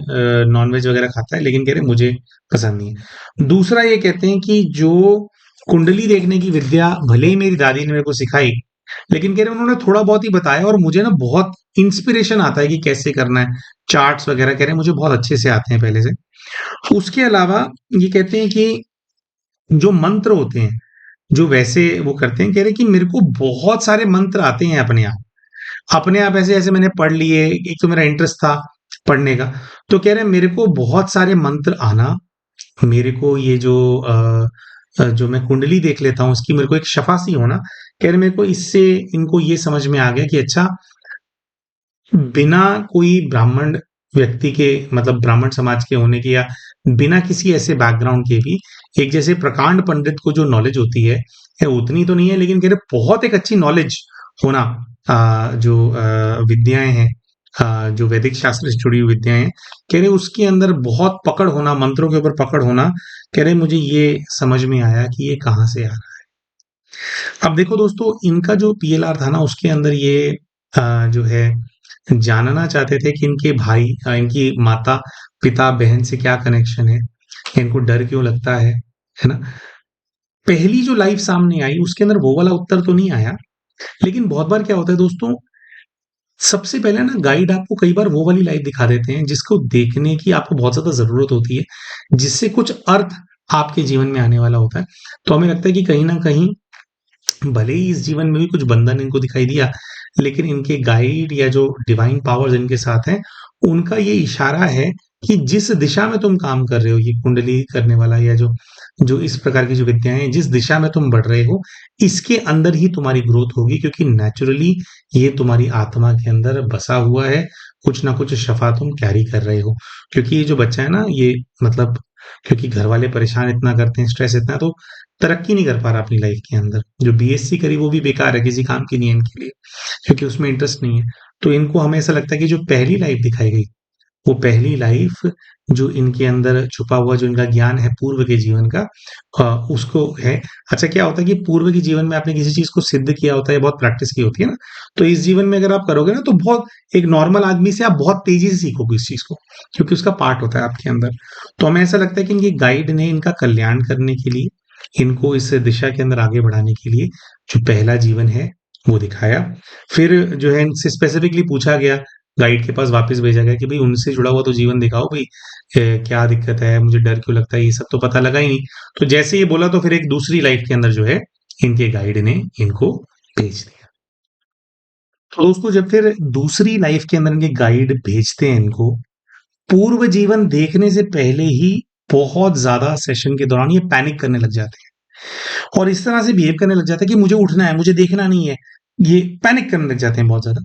नॉनवेज वगैरह खाता है, लेकिन कह रहे हैं मुझे पसंद नहीं है। दूसरा ये कहते हैं कि जो कुंडली देखने की विद्या भले ही मेरी दादी ने मेरे को सिखाई, लेकिन कह रहे हैं उन्होंने थोड़ा बहुत ही बताया, और मुझे ना बहुत इंस्पिरेशन आता है कि कैसे करना है। चार्ट्स वगैरह कह रहे हैं मुझे बहुत अच्छे से आते हैं पहले से। उसके अलावा ये कहते हैं कि जो मंत्र होते हैं, जो वैसे वो करते हैं, कह रहे हैं कि मेरे को बहुत सारे मंत्र आते हैं अपने आप ऐसे ऐसे मैंने पढ़ लिए, एक तो मेरा इंटरेस्ट था पढ़ने का। तो कह रहे हैं मेरे को बहुत सारे मंत्र आना, मेरे को ये जो जो मैं कुंडली देख लेता हूँ इसकी मेरे को एक शफ़ासी हो ना, कह रहे मेरे को इससे इनको ये समझ में आ गया कि अच्छा बिना कोई ब्राह्मण व्यक्ति के मतलब ब्राह्मण समाज के होने के या बिना किसी ऐसे बैकग्राउंड के भी एक जैसे प्रकांड पंडित को जो नॉलेज होती है उतनी तो नहीं है लेकिन कह रहे बहुत एक अच्छी नॉलेज होना जो विद्याएं हैं जो वैदिक शास्त्र से जुड़ी हुई विद्याएं हैं कह रहे उसके अंदर बहुत पकड़ होना मंत्रों के ऊपर पकड़ होना कह रहे मुझे ये समझ में आया कि ये कहाँ से आ रहा है। अब देखो दोस्तों इनका जो पीएलआर था ना उसके अंदर ये जो है जानना चाहते थे कि इनके भाई इनकी माता पिता बहन से क्या कनेक्शन है, इनको डर क्यों लगता है ना। पहली जो लाइफ सामने आई उसके अंदर वो वाला उत्तर तो नहीं आया लेकिन बहुत बार क्या होता है दोस्तों सबसे पहले ना गाइड आपको कई बार वो वाली लाइफ दिखा देते हैं जिसको देखने की आपको बहुत ज्यादा जरूरत होती है जिससे कुछ अर्थ आपके जीवन में आने वाला होता है। तो हमें लगता है कि कहीं ना कहीं भले ही इस जीवन में भी कुछ बंधन इनको दिखाई दिया लेकिन इनके गाइड या जो डिवाइन पावर्स इनके साथ हैं उनका ये इशारा है कि जिस दिशा में तुम काम कर रहे हो ये कुंडली करने वाला या जो जो इस प्रकार की जो विद्याएं हैं जिस दिशा में तुम बढ़ रहे हो इसके अंदर ही तुम्हारी ग्रोथ होगी क्योंकि नेचुरली ये तुम्हारी आत्मा के अंदर बसा हुआ है कुछ ना कुछ शफा तुम कैरी कर रहे हो क्योंकि ये जो बच्चा है ना ये मतलब क्योंकि घर वाले परेशान इतना करते हैं स्ट्रेस इतना तो तरक्की नहीं कर पा रहा अपनी लाइफ के अंदर जो बीएससी करी वो भी बेकार है किसी काम की नहीं है इनके लिए क्योंकि उसमें इंटरेस्ट नहीं है। तो इनको हमें ऐसा लगता है कि जो पहली लाइफ दिखाई गई वो पहली लाइफ जो इनके अंदर छुपा हुआ जो इनका ज्ञान है पूर्व के जीवन का उसको है। अच्छा क्या होता है कि पूर्व के जीवन में आपने किसी चीज को सिद्ध किया होता है बहुत प्रैक्टिस की होती है ना तो इस जीवन में अगर आप करोगे ना तो बहुत एक नॉर्मल आदमी से आप बहुत तेजी से सीखोगे इस चीज को क्योंकि उसका पार्ट होता है आपके अंदर। तो हमें ऐसा लगता है कि इनके गाइड ने इनका कल्याण करने के लिए इनको इस दिशा के अंदर आगे बढ़ाने के लिए जो पहला जीवन है वो दिखाया। फिर जो है इनसे स्पेसिफिकली पूछा गया गाइड के पास वापस भेजा गया कि भाई उनसे जुड़ा हुआ तो जीवन दिखाओ भाई क्या दिक्कत है मुझे डर क्यों लगता है ये सब तो पता लगा ही नहीं। तो जैसे ये बोला तो फिर एक दूसरी लाइफ के अंदर जो है इनके गाइड ने इनको भेज दिया। तो दोस्तों जब फिर दूसरी लाइफ के अंदर इनके गाइड भेजते हैं इनको पूर्व जीवन देखने से पहले ही बहुत ज्यादा सेशन के दौरान ये पैनिक करने लग जाते हैं और इस तरह से बिहेव करने लग जाता है कि मुझे उठना है मुझे देखना नहीं है ये पैनिक करने लग जाते हैं बहुत ज्यादा।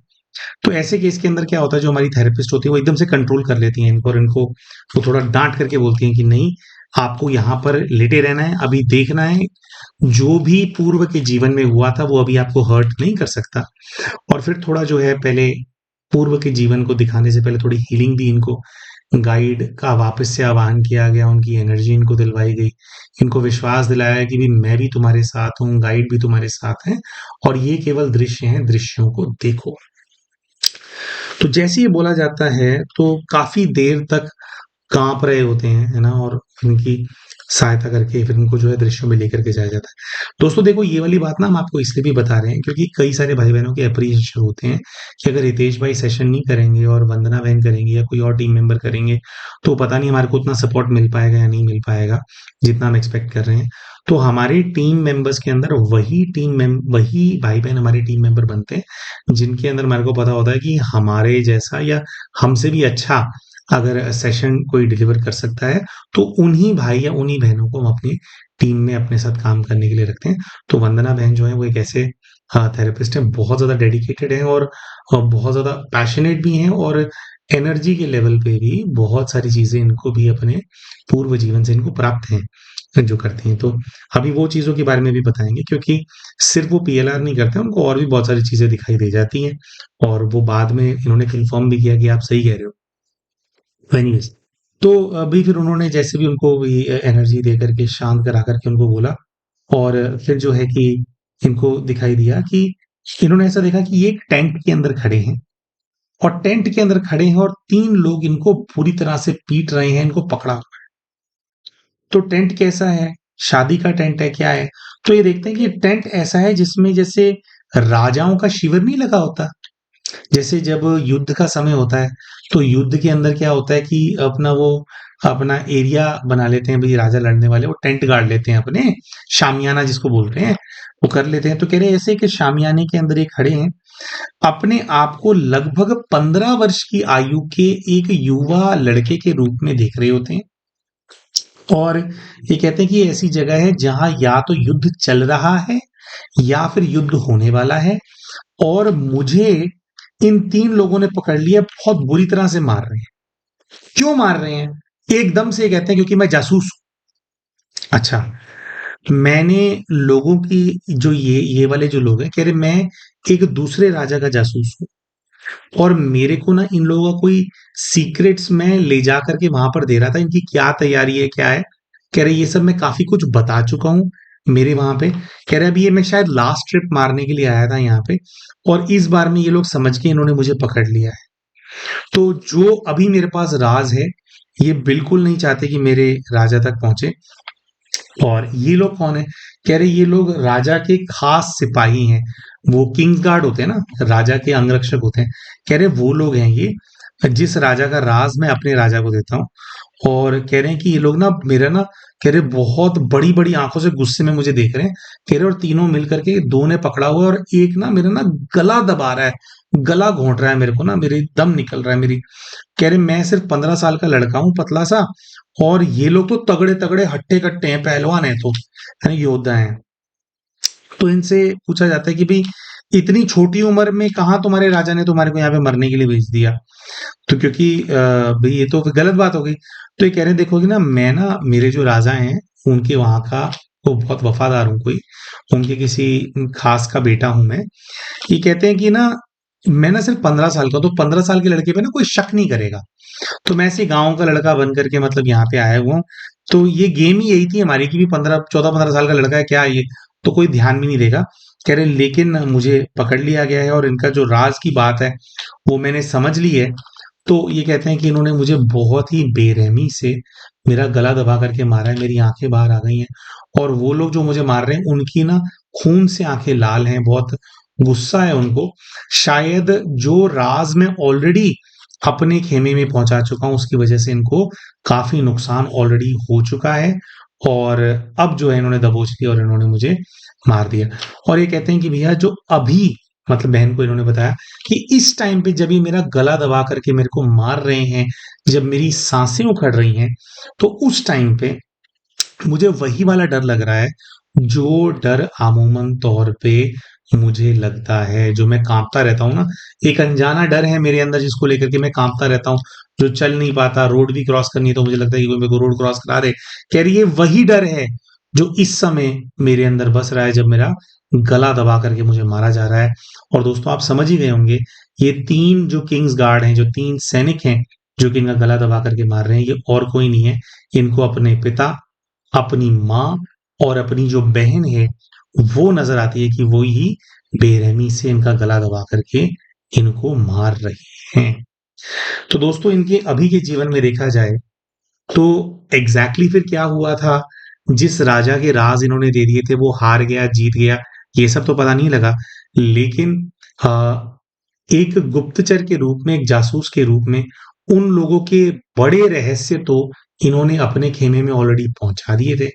तो ऐसे केस के अंदर क्या होता है जो हमारी थेरेपिस्ट होती है वो एकदम से कंट्रोल कर लेती हैं इनको और इनको वो थोड़ा डांट करके बोलती हैं कि नहीं आपको यहाँ पर लेटे रहना है अभी देखना है जो भी पूर्व के जीवन में हुआ था वो अभी आपको हर्ट नहीं कर सकता। और फिर थोड़ा जो है पहले पूर्व के जीवन को दिखाने से पहले थोड़ी हीलिंग भी इनको गाइड का वापस से आह्वान किया गया उनकी एनर्जी इनको दिलवाई गई इनको विश्वास दिलाया कि भी मैं भी तुम्हारे साथ हूँ गाइड भी तुम्हारे साथ हैं और ये केवल दृश्य हैं दृश्यों को देखो। तो जैसे ही बोला जाता है तो काफी देर तक कांप रहे होते हैं है ना और उनकी सहायता करके फिर उनको जो है दृश्यों में लेकर के जाया जाता है। दोस्तों देखो ये वाली बात ना हम आपको इसलिए भी बता रहे हैं क्योंकि कई सारे भाई बहनों के अप्रिशिएशन होते हैं कि अगर हितेश भाई सेशन नहीं करेंगे और वंदना बहन करेंगे या कोई और टीम मेंबर करेंगे तो पता नहीं हमारे को उतना सपोर्ट मिल पाएगा या नहीं मिल पाएगा जितना हम एक्सपेक्ट कर रहे हैं। तो हमारे टीम मेंबर्स के अंदर वही भाई बहन हमारे टीम मेंबर बनते हैं जिनके अंदर हमारे को पता होता है कि हमारे जैसा या हमसे भी अच्छा अगर सेशन कोई डिलीवर कर सकता है तो उन्हीं भाई या उन्हीं बहनों को हम अपनी टीम में अपने साथ काम करने के लिए रखते हैं। तो वंदना बहन जो है वो एक ऐसे थेरेपिस्ट हैं बहुत ज़्यादा डेडिकेटेड हैं और बहुत ज़्यादा पैशनेट भी हैं और एनर्जी के लेवल पे भी बहुत सारी चीज़ें इनको भी अपने पूर्व जीवन से इनको प्राप्त हैं जो करती हैं। तो अभी वो चीज़ों के बारे में भी बताएंगे क्योंकि सिर्फ वो पीएलआर नहीं करते उनको और भी बहुत सारी चीज़ें दिखाई दे जाती हैं और वो बाद में इन्होंने कंफर्म भी किया कि आप सही कह रहे हो। एनीवेज तो अभी फिर उन्होंने जैसे भी उनको भी एनर्जी दे करके शांत करा करके उनको बोला और फिर जो है कि इनको दिखाई दिया कि इन्होंने ऐसा देखा कि ये एक टेंट के अंदर खड़े हैं और टेंट के अंदर खड़े हैं और 3 लोग इनको पूरी तरह से पीट रहे हैं इनको पकड़ा हुआ है। तो टेंट कैसा है शादी का टेंट है क्या है तो ये देखते हैं कि टेंट ऐसा है जिसमें जैसे राजाओं का शिविर नहीं लगा होता जैसे जब युद्ध का समय होता है तो युद्ध के अंदर क्या होता है कि अपना एरिया बना लेते हैं भाई राजा लड़ने वाले वो टेंट गाड़ लेते हैं अपने शामियाना जिसको बोलते हैं वो कर लेते हैं। तो कह रहे हैं ऐसे कि शामियाने के अंदर ये खड़े हैं अपने आप को लगभग 15 वर्ष की आयु के एक युवा लड़के के रूप में देख रहे होते हैं और ये कहते हैं कि ये ऐसी जगह है जहां या तो युद्ध चल रहा है या फिर युद्ध होने वाला है, और मुझे इन 3 लोगों ने पकड़ लिया, बहुत बुरी तरह से मार रहे हैं। क्यों मार रहे हैं? एकदम से ये कहते हैं क्योंकि मैं जासूस हूँ। अच्छा, मैंने लोगों की जो ये वाले जो लोग हैं, कह रहे मैं एक दूसरे राजा का जासूस हूँ, और मेरे को ना इन लोगों का कोई सीक्रेट्स मैं ले जा करके वहां पर दे रहा था। इनकी क्या तैयारी है, क्या है? कह रहे ये सब मैं काफी कुछ बता चुका हूँ मेरे वहां पे। कह रहे अभी ये मैं शायद लास्ट ट्रिप मारने के लिए आया था यहाँ पे, और इस बार में ये लोग समझ के इन्होंने मुझे पकड़ लिया है। तो जो अभी मेरे पास राज है, ये बिल्कुल नहीं चाहते कि मेरे राजा तक पहुंचे। और ये लोग कौन है? कह रहे ये लोग राजा के खास सिपाही हैं। वो किंग्स गार्ड होते हैं ना, राजा के अंगरक्षक होते हैं। कह रहे वो लोग हैं ये, जिस राजा का राज मैं अपने राजा को देता हूँ। और कह रहे हैं कि ये लोग ना मेरा ना, कह रहे बहुत बड़ी बड़ी आंखों से गुस्से में मुझे देख रहे हैं। कह रहे और तीनों मिल करके, दो ने पकड़ा हुआ है और एक ना मेरा ना गला दबा रहा है, गला घोंट रहा है मेरे को ना, मेरे दम निकल रहा है मेरी। कह रहे मैं सिर्फ 15 साल का लड़का हूँ, पतला सा, और ये लोग तो तगड़े तगड़े हट्टे कट्टे हैं, पहलवान है, तो है ना, योद्धा हैं। तो इनसे पूछा जाता है कि भाई इतनी छोटी उम्र में कहाँ तुम्हारे राजा ने तुम्हारे को यहाँ पे मरने के लिए भेज दिया? तो क्योंकि भाई ये तो गलत बात हो गई। तो ये कह रहे हैं देखोगे ना, मैं ना मेरे जो राजा हैं उनके वहां का तो बहुत वफादार हूँ, कोई उनके किसी खास का बेटा हूं मैं। ये कहते हैं कि ना मैं ना सिर्फ 15 साल का, तो 15 साल के लड़के पे ना कोई शक नहीं करेगा। तो मैं ऐसे गांव का लड़का बन करके मतलब यहाँ पे आया हुआ हूँ। तो ये गेम ही यही थी हमारी की भी, 14-15 साल का लड़का है क्या ये, तो कोई ध्यान भी नहीं देगा। कह रहे लेकिन मुझे पकड़ लिया गया है, और इनका जो राज की बात है वो मैंने समझ ली है। तो ये कहते हैं कि इन्होंने मुझे बहुत ही बेरहमी से मेरा गला दबा करके मारा है, मेरी आंखें बाहर आ गई हैं। और वो लोग जो मुझे मार रहे हैं उनकी ना खून से आंखें लाल हैं, बहुत गुस्सा है उनको। शायद जो राज मैं ऑलरेडी अपने खेमे में पहुंचा चुका हूं, उसकी वजह से इनको काफी नुकसान ऑलरेडी हो चुका है, और अब जो है इन्होंने दबोच लिया और इन्होंने मुझे मार दिया। और ये कहते हैं कि भैया जो अभी, मतलब बहन को इन्होंने बताया कि इस टाइम पे जब ये मेरा गला दबा करके मेरे को मार रहे हैं, जब मेरी सांसें उखड़ रही हैं, तो उस टाइम पे मुझे वही वाला डर लग रहा है जो डर अमूमन तौर पे मुझे लगता है, जो मैं कांपता रहता हूँ ना। एक अनजाना डर है मेरे अंदर जिसको लेकर के मैं कांपता रहता हूँ, जो चल नहीं पाता, रोड भी क्रॉस करनी है तो मुझे लगता है कि कोई मेरे को रोड क्रॉस करा दे। कह रही है वही डर है जो इस समय मेरे अंदर बस रहा है, जब मेरा गला दबा करके मुझे मारा जा रहा है। और दोस्तों आप समझ ही गए होंगे, ये 3 जो किंग्स गार्ड हैं, जो 3 सैनिक हैं जो कि इनका गला दबा करके मार रहे हैं, ये और कोई नहीं है, इनको अपने पिता, अपनी माँ और अपनी जो बहन है वो नजर आती है कि वो ही बेरहमी से इनका गला दबा करके इनको मार रहे हैं। तो दोस्तों इनके अभी के जीवन में देखा जाए तो फिर क्या हुआ था, जिस राजा के राज इन्होंने दे दिए थे वो हार गया, जीत गया, ये सब तो पता नहीं लगा। लेकिन अ, एक गुप्तचर के रूप में, एक जासूस के रूप में उन लोगों के बड़े रहस्य तो इन्होंने अपने खेमे में ऑलरेडी पहुंचा दिए थे,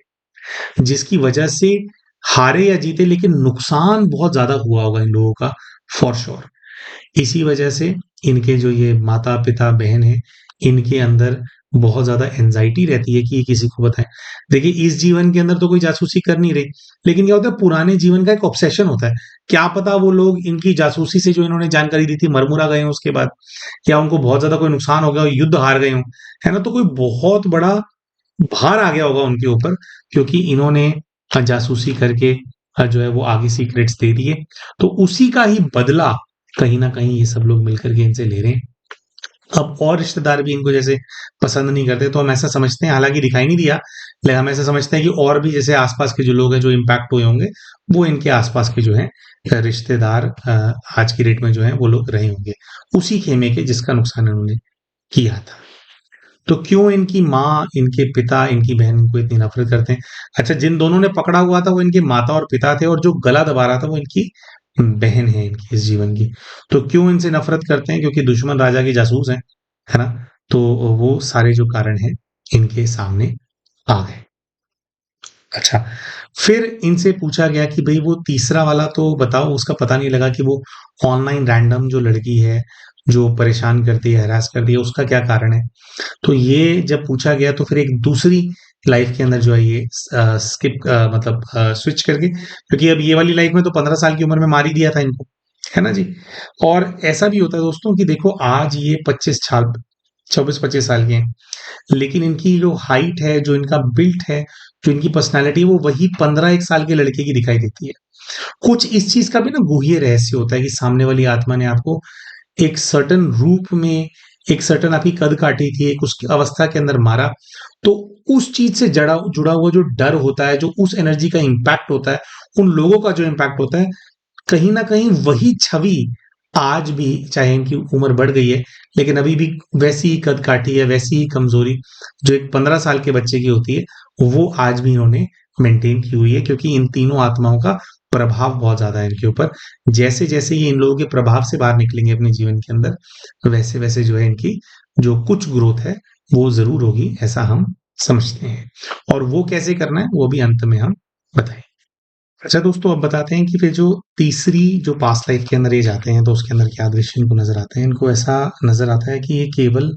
जिसकी वजह से हारे या जीते लेकिन नुकसान बहुत ज्यादा हुआ होगा इन लोगों का, फॉर श्योर। इसी वजह से इनके जो ये माता पिता बहन है, इनके अंदर बहुत ज्यादा एंजाइटी रहती है कि ये किसी को बताएं। देखिए इस जीवन के अंदर तो कोई जासूसी कर नहीं रही, लेकिन क्या होता है पुराने जीवन का एक ऑब्सेशन होता है। क्या पता वो लोग इनकी जासूसी से जो इन्होंने जानकारी दी थी मरमुरा गए हों उसके बाद, या उनको बहुत ज्यादा कोई नुकसान हो गया हो, युद्ध हार गए हों, है ना, तो कोई बहुत बड़ा भार आ गया होगा उनके ऊपर, क्योंकि इन्होंने जासूसी करके जो है वो आगे सीक्रेट्स दे दिए। तो उसी का ही बदला कहीं ना कहीं ये सब लोग मिलकर के इनसे ले रहे हैं। अब और रिश्तेदार भी इनको जैसे पसंद नहीं करते, तो हम ऐसा समझते हैं, हालांकि दिखाई नहीं दिया, लेकिन हम ऐसा समझते हैं कि और भी जैसे आसपास के जो लोग हैं जो इम्पैक्ट हुए होंगे, वो इनके आसपास के जो है रिश्तेदार आज की डेट में जो है वो लोग रहे होंगे, उसी खेमे के जिसका नुकसान इन्होंने किया था। तो क्यों इनकी माँ, इनके पिता, इनकी बहन इनको इतनी नफरत करते हैं? अच्छा, जिन दोनों ने पकड़ा हुआ था वो इनके माता और पिता थे, और जो गला दबा रहा था वो इनकी बहन है, इनकी इस जीवन की। तो क्यों इनसे नफरत करते हैं? क्योंकि दुश्मन राजा के जासूस हैं, है ना? तो वो सारे जो कारण हैं इनके सामने आ गए। अच्छा, फिर इनसे पूछा गया कि भई वो तीसरा वाला तो बताओ, उसका पता नहीं लगा कि वो ऑनलाइन रैंडम जो लड़की है, जो परेशान करती है, हैरास करती है, उसका क्या कारण है? तो ये जब पूछा गया तो फिर एक दूसरी लाइफ के अंदर जो है ये स्किप मतलब स्विच करके, क्योंकि अब ये वाली लाइफ में तो 15 साल की उम्र में मार ही दिया था इनको, है ना जी। और ऐसा भी होता है दोस्तों कि देखो आज ये 25 साल 24-25 साल के हैं, लेकिन इनकी जो हाइट है, जो इनका बिल्ट है, जो इनकी पर्सनैलिटी है, वो वही 15 एक साल के लड़के की दिखाई देती है। कुछ इस चीज का भी ना गुह्य रहस्य होता है कि सामने वाली आत्मा ने आपको एक सर्टेन रूप में, एक सर्टेन आपकी कद काटी थी, एक उसकी अवस्था के अंदर मारा, तो उस चीज से जड़ा जुड़ा हुआ जो डर होता है, जो उस एनर्जी का इम्पैक्ट होता है, उन लोगों का जो इम्पैक्ट होता है, कहीं ना कहीं वही छवि आज भी, चाहे इनकी उम्र बढ़ गई है, लेकिन अभी भी वैसी ही कद काठी है, वैसी ही कमजोरी जो एक 15 साल के बच्चे की होती है, वो आज भी इन्होंने मेंटेन की हुई है, क्योंकि इन तीनों आत्माओं का प्रभाव बहुत ज्यादा है इनके ऊपर। जैसे जैसे ये इन लोगों के प्रभाव से बाहर निकलेंगे अपने जीवन के अंदर, वैसे वैसे जो है इनकी जो कुछ ग्रोथ है वो जरूर होगी, ऐसा हम समझते हैं। और वो कैसे करना है वो भी अंत में हम बताएंगे। अच्छा दोस्तों, अब बताते हैं कि फिर जो तीसरी जो पास्ट लाइफ के अंदर ये जाते हैं तो उसके अंदर क्या दृश्य इनको नजर आते हैं। इनको ऐसा नजर आता है कि ये केवल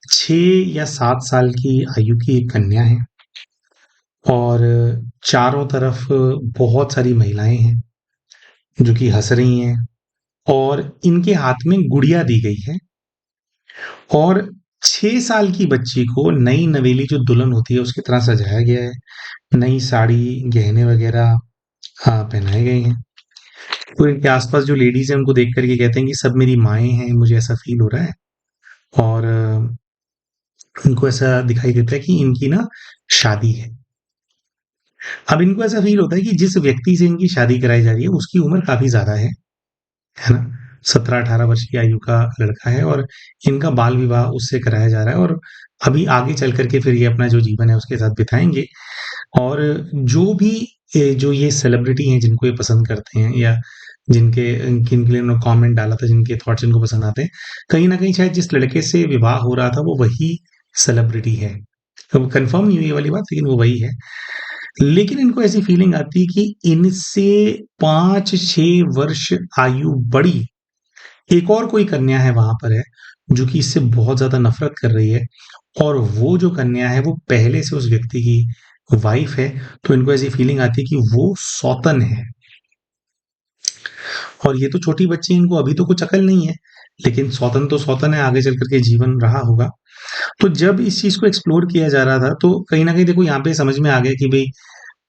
6 या 7 साल की आयु की एक कन्या है, और चारों तरफ बहुत सारी महिलाएं हैं जो कि हंस रही हैं, और इनके हाथ में गुड़िया दी गई है, और 6 साल की बच्ची को नई नवेली जो दुल्हन होती है उसकी तरह सजाया गया है। नई साड़ी, गहने वगैरह पहनाए गए हैं। तो इनके आसपास जो लेडीज हैं उनको देख करके कहते हैं कि सब मेरी माएँ हैं, मुझे ऐसा फील हो रहा है। और इनको ऐसा दिखाई देता है कि इनकी ना शादी है। अब इनको ऐसा फील होता है कि जिस व्यक्ति से इनकी शादी कराई जा रही है उसकी उम्र काफी ज्यादा है ना। 17-18 वर्ष की आयु का लड़का है, और इनका बाल विवाह उससे कराया जा रहा है, और अभी आगे चल करके फिर ये अपना जो जीवन है उसके साथ बिताएंगे। और जो भी जो ये सेलिब्रिटी हैं जिनको ये पसंद करते हैं, या जिनके जिनके लिए उन्होंने कमेंट डाला था, जिनके थॉट्स इनको पसंद आते हैं, कहीं ना कहीं शायद जिस लड़के से विवाह हो रहा था वो वही सेलिब्रिटी है। तो कंफर्म नहीं हुई ये वाली बात, लेकिन वो वही है। लेकिन इनको ऐसी फीलिंग आती है कि इनसे 5-6 वर्ष आयु बड़ी एक और कोई कन्या है वहां पर है, जो कि इससे बहुत ज्यादा नफरत कर रही है, और वो जो कन्या है वो पहले से उस व्यक्ति की वाइफ है। तो इनको ऐसी फीलिंग आती है कि वो सौतन है। और ये तो छोटी बच्ची है, इनको अभी तो कुछ अकल नहीं है, लेकिन सौतन तो सौतन है, आगे चल करके जीवन रहा होगा। तो जब इस चीज को एक्सप्लोर किया जा रहा था तो कहीं ना कहीं देखो यहाँ पे समझ में आ गया कि भाई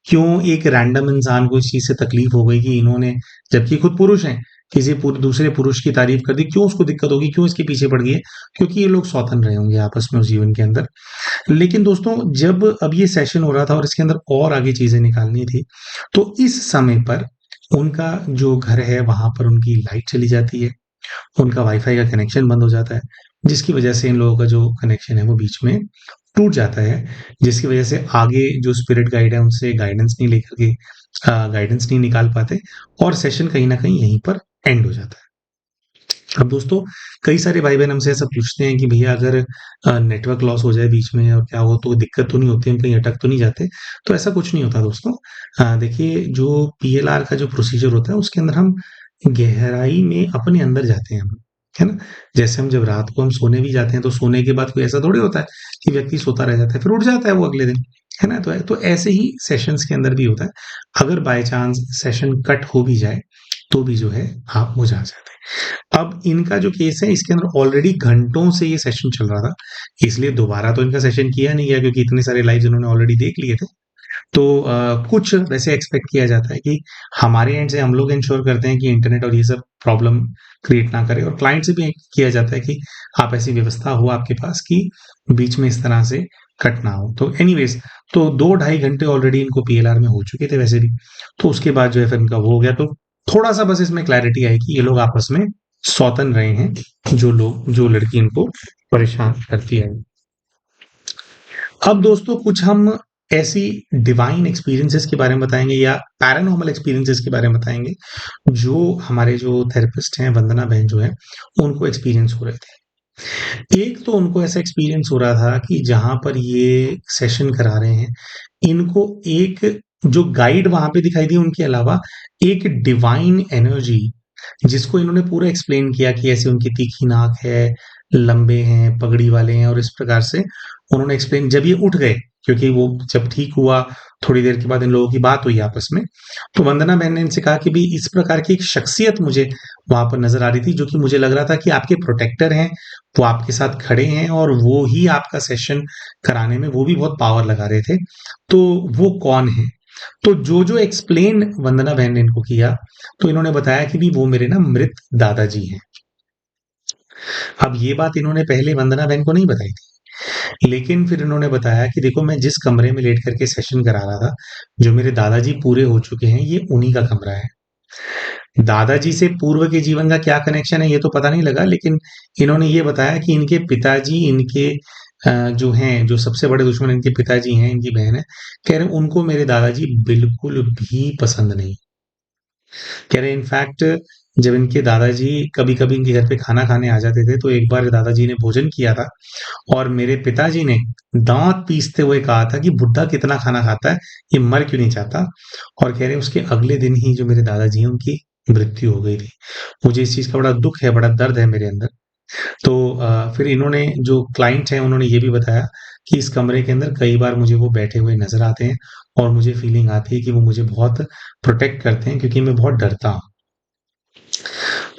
क्यों एक रैंडम इंसान को इस चीज से तकलीफ हो गई कि इन्होंने, जबकि खुद पुरुष हैं, किसी दूसरे पुरुष की तारीफ कर दी, क्यों उसको दिक्कत होगी, क्यों इसके पीछे पड़ गई है, क्योंकि ये लोग सौतन रहे होंगे आपस में उस जीवन के अंदर। लेकिन दोस्तों, जब अब ये सेशन हो रहा था और इसके अंदर और आगे चीजें निकालनी थी, तो इस समय पर उनका जो घर है वहां पर उनकी लाइट चली जाती है, उनका वाईफाई का कनेक्शन बंद हो जाता है, जिसकी वजह से इन लोगों का जो कनेक्शन है वो बीच में टूट जाता है, जिसकी वजह से आगे जो स्पिरिट गाइड है उनसे गाइडेंस नहीं लेकर के गाइडेंस नहीं निकाल पाते, और सेशन कहीं ना कहीं यहीं पर एंड हो जाता है। अब दोस्तों, कई सारे भाई बहन हमसे ऐसा पूछते हैं कि भैया अगर नेटवर्क लॉस हो जाए बीच में और क्या हो तो दिक्कत तो नहीं होती, हम कहीं अटक तो नहीं जाते। तो ऐसा कुछ नहीं होता दोस्तों। देखिए, जो पीएलआर का जो प्रोसीजर होता है उसके अंदर हम गहराई में अपने अंदर जाते हैं हम, है ना। जैसे हम जब रात को हम सोने भी जाते हैं तो सोने के बाद कोई ऐसा थोड़ी होता है कि व्यक्ति सोता रह जाता है फिर उठ जाता है वो अगले दिन, है ना। तो ऐसे ही सेशंस के अंदर भी होता है। अगर बाय चांस सेशन कट हो भी जाए तो भी जो है आप वो जा जाते हैं। अब इनका जो केस है इसके अंदर ऑलरेडी घंटों से ये सेशन चल रहा था, इसलिए दोबारा तो इनका सेशन किया नहीं गया, क्योंकि इतने सारे लाइव इन्होंने ऑलरेडी देख लिए थे। तो कुछ वैसे एक्सपेक्ट किया जाता है कि हमारे एंड से हम लोग इंश्योर करते हैं कि इंटरनेट और ये सब प्रॉब्लम क्रिएट ना करे, और क्लाइंट से भी किया जाता है कि आप ऐसी व्यवस्था हो आपके पास कि बीच में इस तरह से कट ना हो। तो एनीवेज, तो 2-2.5 घंटे ऑलरेडी इनको पीएलआर में हो चुके थे वैसे भी। तो उसके बाद जो है फिर इनका वो हो गया। तो थोड़ा सा बस इसमें क्लैरिटी आई कि ये लोग आपस में सौतन रहे हैं, जो लड़की इनको परेशान करती है। अब दोस्तों, कुछ हम ऐसी डिवाइन एक्सपीरियंसेस के बारे में बताएंगे या पैरानॉर्मल एक्सपीरियंसेस के बारे में बताएंगे, जो हमारे जो थेरेपिस्ट हैं, वंदना बहन जो है, उनको एक्सपीरियंस हो रहे थे। एक तो उनको ऐसा एक्सपीरियंस हो रहा था कि जहां पर ये सेशन करा रहे हैं, इनको एक जो गाइड वहां पे दिखाई दी, उनके अलावा एक डिवाइन एनर्जी, जिसको इन्होंने पूरा एक्सप्लेन किया कि ऐसे उनकी तीखी नाक है, लंबे हैं, पगड़ी वाले हैं, और इस प्रकार से उन्होंने एक्सप्लेन जब ये उठ गए, क्योंकि वो जब ठीक हुआ, थोड़ी देर के बाद इन लोगों की बात हुई आपस में, तो वंदना बहन ने इनसे कहा कि भई इस प्रकार की एक शख्सियत मुझे वहाँ पर नज़र आ रही थी, जो कि मुझे लग रहा था कि आपके प्रोटेक्टर हैं, वो आपके साथ खड़े हैं और वो ही आपका सेशन कराने में वो भी बहुत पावर लगा रहे थे। तो वो कौन है? तो जो-जो एक्सप्लेन वंदना बहन ने इनको किया, तो इन्होंने बताया कि भी वो मेरे ना मृत दादाजी हैं। अब ये बात इन्होंने पहले वंदना बहन को नहीं बताई थी। लेकिन फिर इन्होंने बताया कि देखो मैं जिस कमरे में लेट करके सेशन करा रहा था, जो मेरे दादाजी पूरे हो चुके हैं, ये उन्हीं का कमरा है। दादाजी से पूर्व के जीवन का क्या कनेक्शन है ये तो पता नहीं लगा, लेकिन इन्होंने ये बताया कि इनके पिताजी इनके जो हैं, जो सबसे बड़े दुश्मन इनके पिताजी हैं, इनकी बहन है, कह रहे हैं उनको मेरे दादाजी बिल्कुल भी पसंद नहीं। कह रहे इनफैक्ट जब इनके दादाजी कभी-कभी इनके घर पे खाना खाने आ जाते थे, तो एक बार दादाजी ने भोजन किया था और मेरे पिताजी ने दाँत पीसते हुए कहा था कि बुड्ढा कितना खाना खाता है, ये मर क्यों नहीं जाता? और कह रहे उसके अगले दिन ही जो मेरे दादाजी हैं उनकी मृत्यु हो गई थी। मुझे इस चीज़ का बड़ा दुःख है, बड़ा दर्द है मेरे अंदर। तो फिर इन्होंने जो क्लाइंट हैं उन्होंने ये भी बताया कि इस कमरे के अंदर कई बार मुझे वो बैठे हुए नज़र आते हैं और मुझे फीलिंग आती है कि वो मुझे बहुत प्रोटेक्ट करते हैं क्योंकि मैं बहुत डरता हूँ।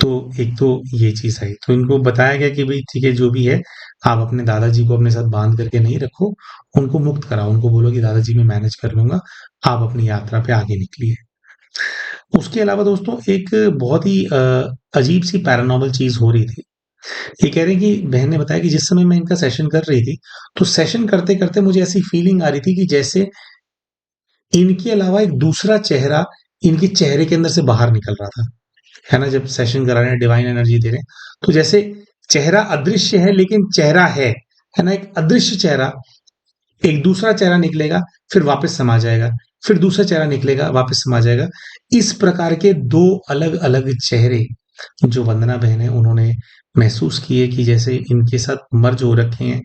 तो एक तो ये चीज़ आई। तो इनको बताया गया कि भई ठीक है जो भी है, आप अपने दादाजी को अपने साथ बाँध करके नहीं रखो, उनको मुक्त कराओ, उनको बोलो कि दादाजी मैं मैनेज कर लूँगा, आप अपनी यात्रा पे आगे निकलिए। उसके अलावा दोस्तों एक बहुत ही अजीब-सी पैरानॉर्मल चीज़ हो रही थी। ये कह रहे हैं कि बहन ने बताया कि जिस समय मैं इनका सेशन कर रही थी, तो सेशन करते-करते मुझे ऐसी फीलिंग आ रही थी कि जैसे इनके अलावा एक दूसरा चेहरा इनके चेहरे के अंदर से बाहर निकल रहा था। है ना? जब सेशन करा रहे हैं, डिवाइन एनर्जी दे रहे हैं, तो जैसे चेहरा अदृश्य है लेकिन चेहरा है ना? एक अदृश्य चेहरा, एक दूसरा चेहरा निकलेगा, फिर वापस समा जाएगा, फिर दूसरा चेहरा निकलेगा, वापस समा जाएगा। इस प्रकार के 2 अलग-अलग चेहरे जो वंदना बहन है उन्होंने महसूस किए कि जैसे इनके साथ मर्ज हो रखे हैं,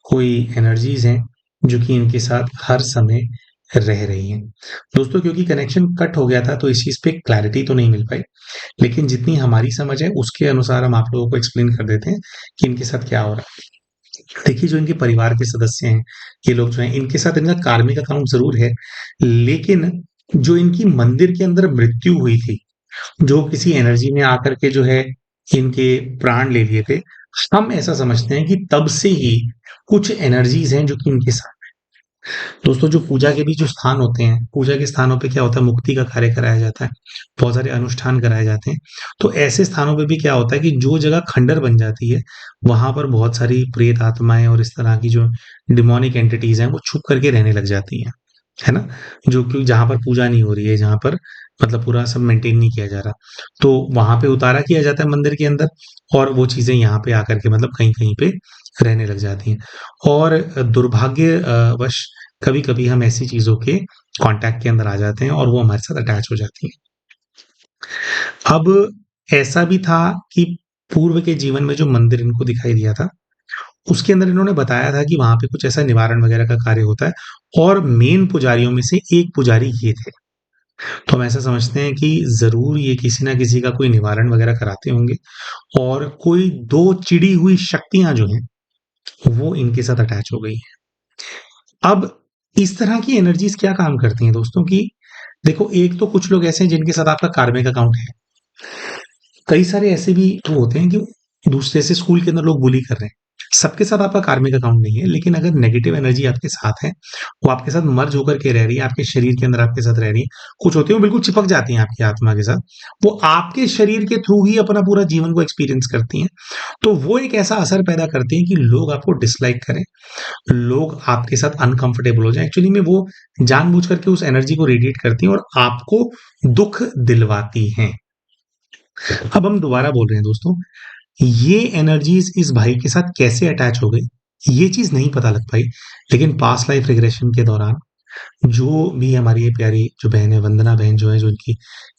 कोई एनर्जीज़ हैं जो कि इनके साथ हर समय रह रही हैं। दोस्तों क्योंकि कनेक्शन कट हो गया था तो इस चीज़ पे क्लैरिटी तो नहीं मिल पाई, लेकिन जितनी हमारी समझ है उसके अनुसार हम आप लोगों को एक्सप्लेन कर देते हैं कि इनके साथ क्या हो रहा है। देखिए जो इनके परिवार के सदस्य हैं, ये लोग जो हैं इनके साथ इनका कार्मिक अकाउंट ज़रूर है, लेकिन जो इनकी मंदिर के अंदर मृत्यु हुई थी, जो किसी एनर्जी ने आकर के जो है इनके प्राण ले लिए थे, हम ऐसा समझते हैं कि तब से ही कुछ एनर्जीज़ हैं जो कि इनके साथ दोस्तों जो पूजा के भी जो स्थान होते हैं, पूजा के स्थानों पे क्या होता है मुक्ति का कार्य कराया जाता है, बहुत सारे अनुष्ठान कराए जाते हैं। तो ऐसे स्थानों पे भी क्या होता है कि जो जगह खंडर बन जाती है, वहाँ पर बहुत सारी प्रेत आत्माएँ और इस तरह की जो डिमोनिक एंटिटीज़ हैं, वो छुप करके रहने लग जाती हैं। है ना? जो कि जहाँ पर पूजा नहीं हो रही है, जहाँ पर मतलब पूरा सब मेंटेन नहीं किया जा रहा। तो वहाँ पे उतारा किया जाता है मंदिर के अंदर और वो चीज़ें यहाँ पे आकर के मतलब कहीं-कहीं पे रहने लग जाती हैं। और दुर्भाग्य वश कभी-कभी हम ऐसी चीज़ों के कॉन्टैक्ट के अंदर आ जाते हैं और वो हमारे साथ अटैच हो जाती हैं। अब ऐसा भी था कि पूर्व के जीवन में जो मंदिर इनको दिखाई दिया था, उसके अंदर इन्होंने बताया था कि वहाँ पे कुछ ऐसा निवारण वगैरह का कार्य होता है और मेन पुजारियों में से एक पुजारी ये थे। तो हम ऐसा समझते हैं कि ज़रूर ये किसी न किसी का कोई निवारण वगैरह कराते होंगे और कोई 2 चिड़ी हुई शक्तियाँ जो हैं, वो इनके साथ अटैच हो गई हैं। अब इस तरह की एनर्जीज़ क्या काम करती हैं दोस्तों कि देखो एक तो कुछ लोग ऐसे हैं जिनके साथ आपका कार्मिक अकाउंट है। कई सारे ऐसे भी तो होते हैं कि दूसरे से स्कूल के अंदर लोग बुली कर रहे हैं। सबके साथ आपका कार्मिक अकाउंट नहीं है, लेकिन अगर नेगेटिव एनर्जी आपके साथ है, वो आपके साथ मर्ज होकर के रह रही है, आपके शरीर के अंदर आपके साथ रह रही है। कुछ होती हैं वो बिल्कुल चिपक जाती हैं आपकी आत्मा के साथ। वो आपके शरीर के थ्रू ही अपना पूरा जीवन को एक्सपीरियंस करती हैं। तो वो एक ऐसा असर पैदा करती हैं कि लोग आपको डिसलाइक करें, लोग आपके साथ अनकंफर्टेबल हो जाएँ। एक्चुअली में वो जानबूझ करके उस एनर्जी को रेडिएट करती हैं और आपको दुःख दिलवाती हैं। अब हम दोबारा बोल रहे हैं दोस्तों, ये एनर्जीज़ इस भाई के साथ कैसे अटैच हो गई, ये चीज़ नहीं पता लग पाई। लेकिन पास्ट लाइफ रिग्रेशन के दौरान जो भी हमारी ये प्यारी जो बहन है, वंदना बहन जो है, जो इनकी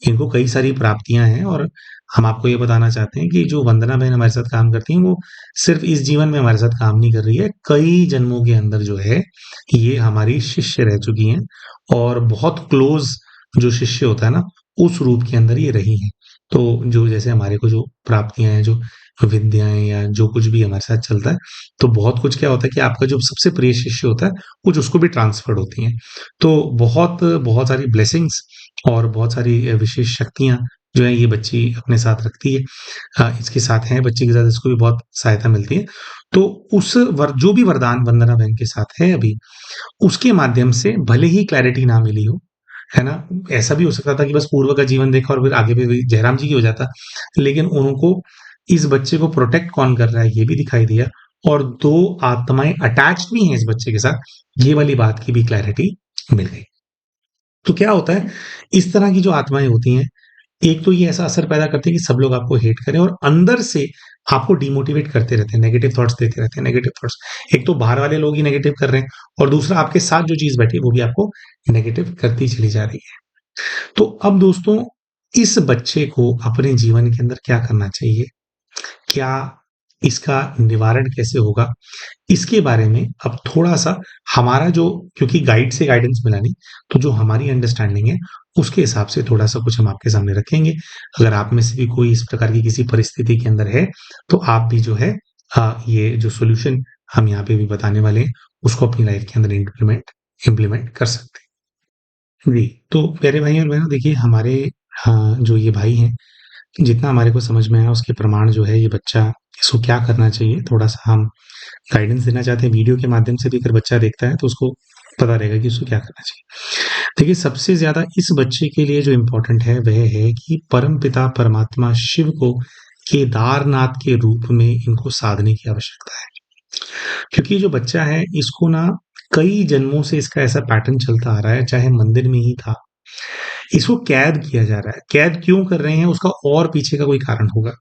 इनको कई सारी प्राप्तियाँ हैं और हम आपको ये बताना चाहते हैं कि जो वंदना बहन हमारे साथ काम करती हैं, वो सिर्फ़ इस जीवन में हमारे साथ काम नहीं कर रही है, कई जन्मों के अंदर जो है, ये हमारी शिष्य रह चुकी हैं और बहुत क्लोज़ जो शिष्य होता है ना, उस रूप के अंदर ये रही हैं। तो जो जैसे हमारे को जो प्राप्तियाँ हैं, जो विद्याएँ या जो कुछ भी हमारे साथ चलता है, तो बहुत कुछ क्या होता है कि आपका जो सबसे प्रिय शिष्य होता है, कुछ उसको भी ट्रांसफ़र्ड होती हैं। तो बहुत बहुत सारी ब्लेसिंग्स और बहुत सारी विशेष शक्तियाँ जो हैं ये बच्ची अपने साथ रखती है। इसके साथ हैं, बच्चे के साथ इसको भी बहुत सहायता मिलती है। तो उस जो भी वरदान वंदना बहन के साथ है अभी, उसके माध्यम से भले ही क्लैरिटी ना मिली हो, है ना? ऐसा भी हो सकता था कि बस पूर्व का जीवन देखा और फिर आगे भी वही जयराम जी की हो जाता। लेकिन उनको इस बच्चे को प्रोटेक्ट कौन कर रहा है, ये भी दिखाई दिया और 2 आत्माएँ अटैच्ड भी हैं इस बच्चे के साथ, ये वाली बात की भी क्लैरिटी मिल गई। तो क्या होता है, इस तरह की जो आत्माएँ होती हैं, एक तो ये ऐसा असर पैदा करते हैं कि सब लोग आपको हेट करें और अंदर से आपको डिमोटिवेट करते रहते हैं, नेगेटिव थॉट्स देते रहते हैं, नेगेटिव थॉट्स। एक तो बाहर वाले लोग ही नेगेटिव कर रहे हैं और दूसरा आपके साथ जो चीज़ बैठी है, वो भी आपको नेगेटिव करती चली जा रही है। तो अब दोस्तों, इस बच्चे को अपने जीवन के अंदर क्या करना चाहिए? क्या इसका निवारण कैसे होगा? इसके बारे में अब थोड़ा-सा हमारा जो, क्योंकि गाइड से गाइडेंस मिला नहीं, तो जो हमारी अंडरस्टैंडिंग है, उसके हिसाब से थोड़ा-सा कुछ हम आपके सामने रखेंगे। अगर आप में से भी कोई इस प्रकार की किसी परिस्थिति के अंदर है, तो आप भी जो है ये जो सॉल्यूशन हम यहाँ पे भी बताने वाले हैं, उसको अपनी लाइफ के अंदर इम्प्लीमेंट कर सकते हैं। जी, तो प्यारे भाई और बहनों, देखिए हमारे जो ये भाई हैं, जितना हमारे को समझ में आया उसके प्रमाण जो है, ये बच्चा इसको क्या करना चाहिए, थोड़ा-सा हम गाइडेंस देना चाहते हैं। वीडियो के माध्यम से भी अगर बच्चा देखता है तो उसको पता रहेगा कि उसको क्या करना चाहिए। देखिए, सबसे ज़्यादा इस बच्चे के लिए जो इम्पोर्टेंट है वह है कि परमपिता परमात्मा शिव को केदारनाथ के रूप में इनको साधने की आवश्यकता है। क्योंकि जो बच्चा है इसको ना कई जन्मों से इसका ऐसा पैटर्न चलता आ रहा है, चाहे मंदिर में ही था, इसको कैद किया जा रहा है। कैद क्यों कर रहे हैं, उसका और पीछे का कोई कारण होगा।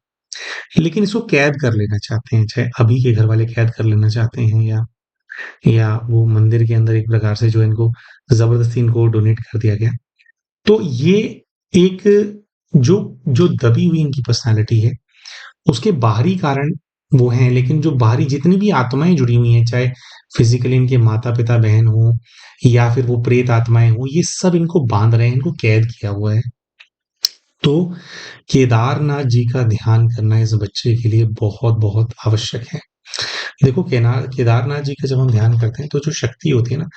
लेकिन इसको कैद कर लेना चाहते हैं, चाहे अभी के घर वाले कैद कर लेना चाहते हैं या वो मंदिर के अंदर एक प्रकार से जो इनको ज़बरदस्ती इनको डोनेट कर दिया गया। तो ये एक जो जो दबी हुई इनकी पर्सनैलिटी है, उसके बाहरी कारण वो हैं, लेकिन जो बाहरी जितनी भी आत्माएँ जुड़ी हुई हैं, चाहे फिज़िकली इनके माता-पिता, बहन हों या फिर वो प्रेत आत्माएँ हों, ये सब इनको बाँध रहे हैं, इनको कैद किया हुआ है। तो केदारनाथ जी का ध्यान करना इस बच्चे के लिए बहुत-बहुत आवश्यक है। देखो, केदारनाथ जी का जब हम ध्यान करते हैं, तो जो शक्ति होती है ना,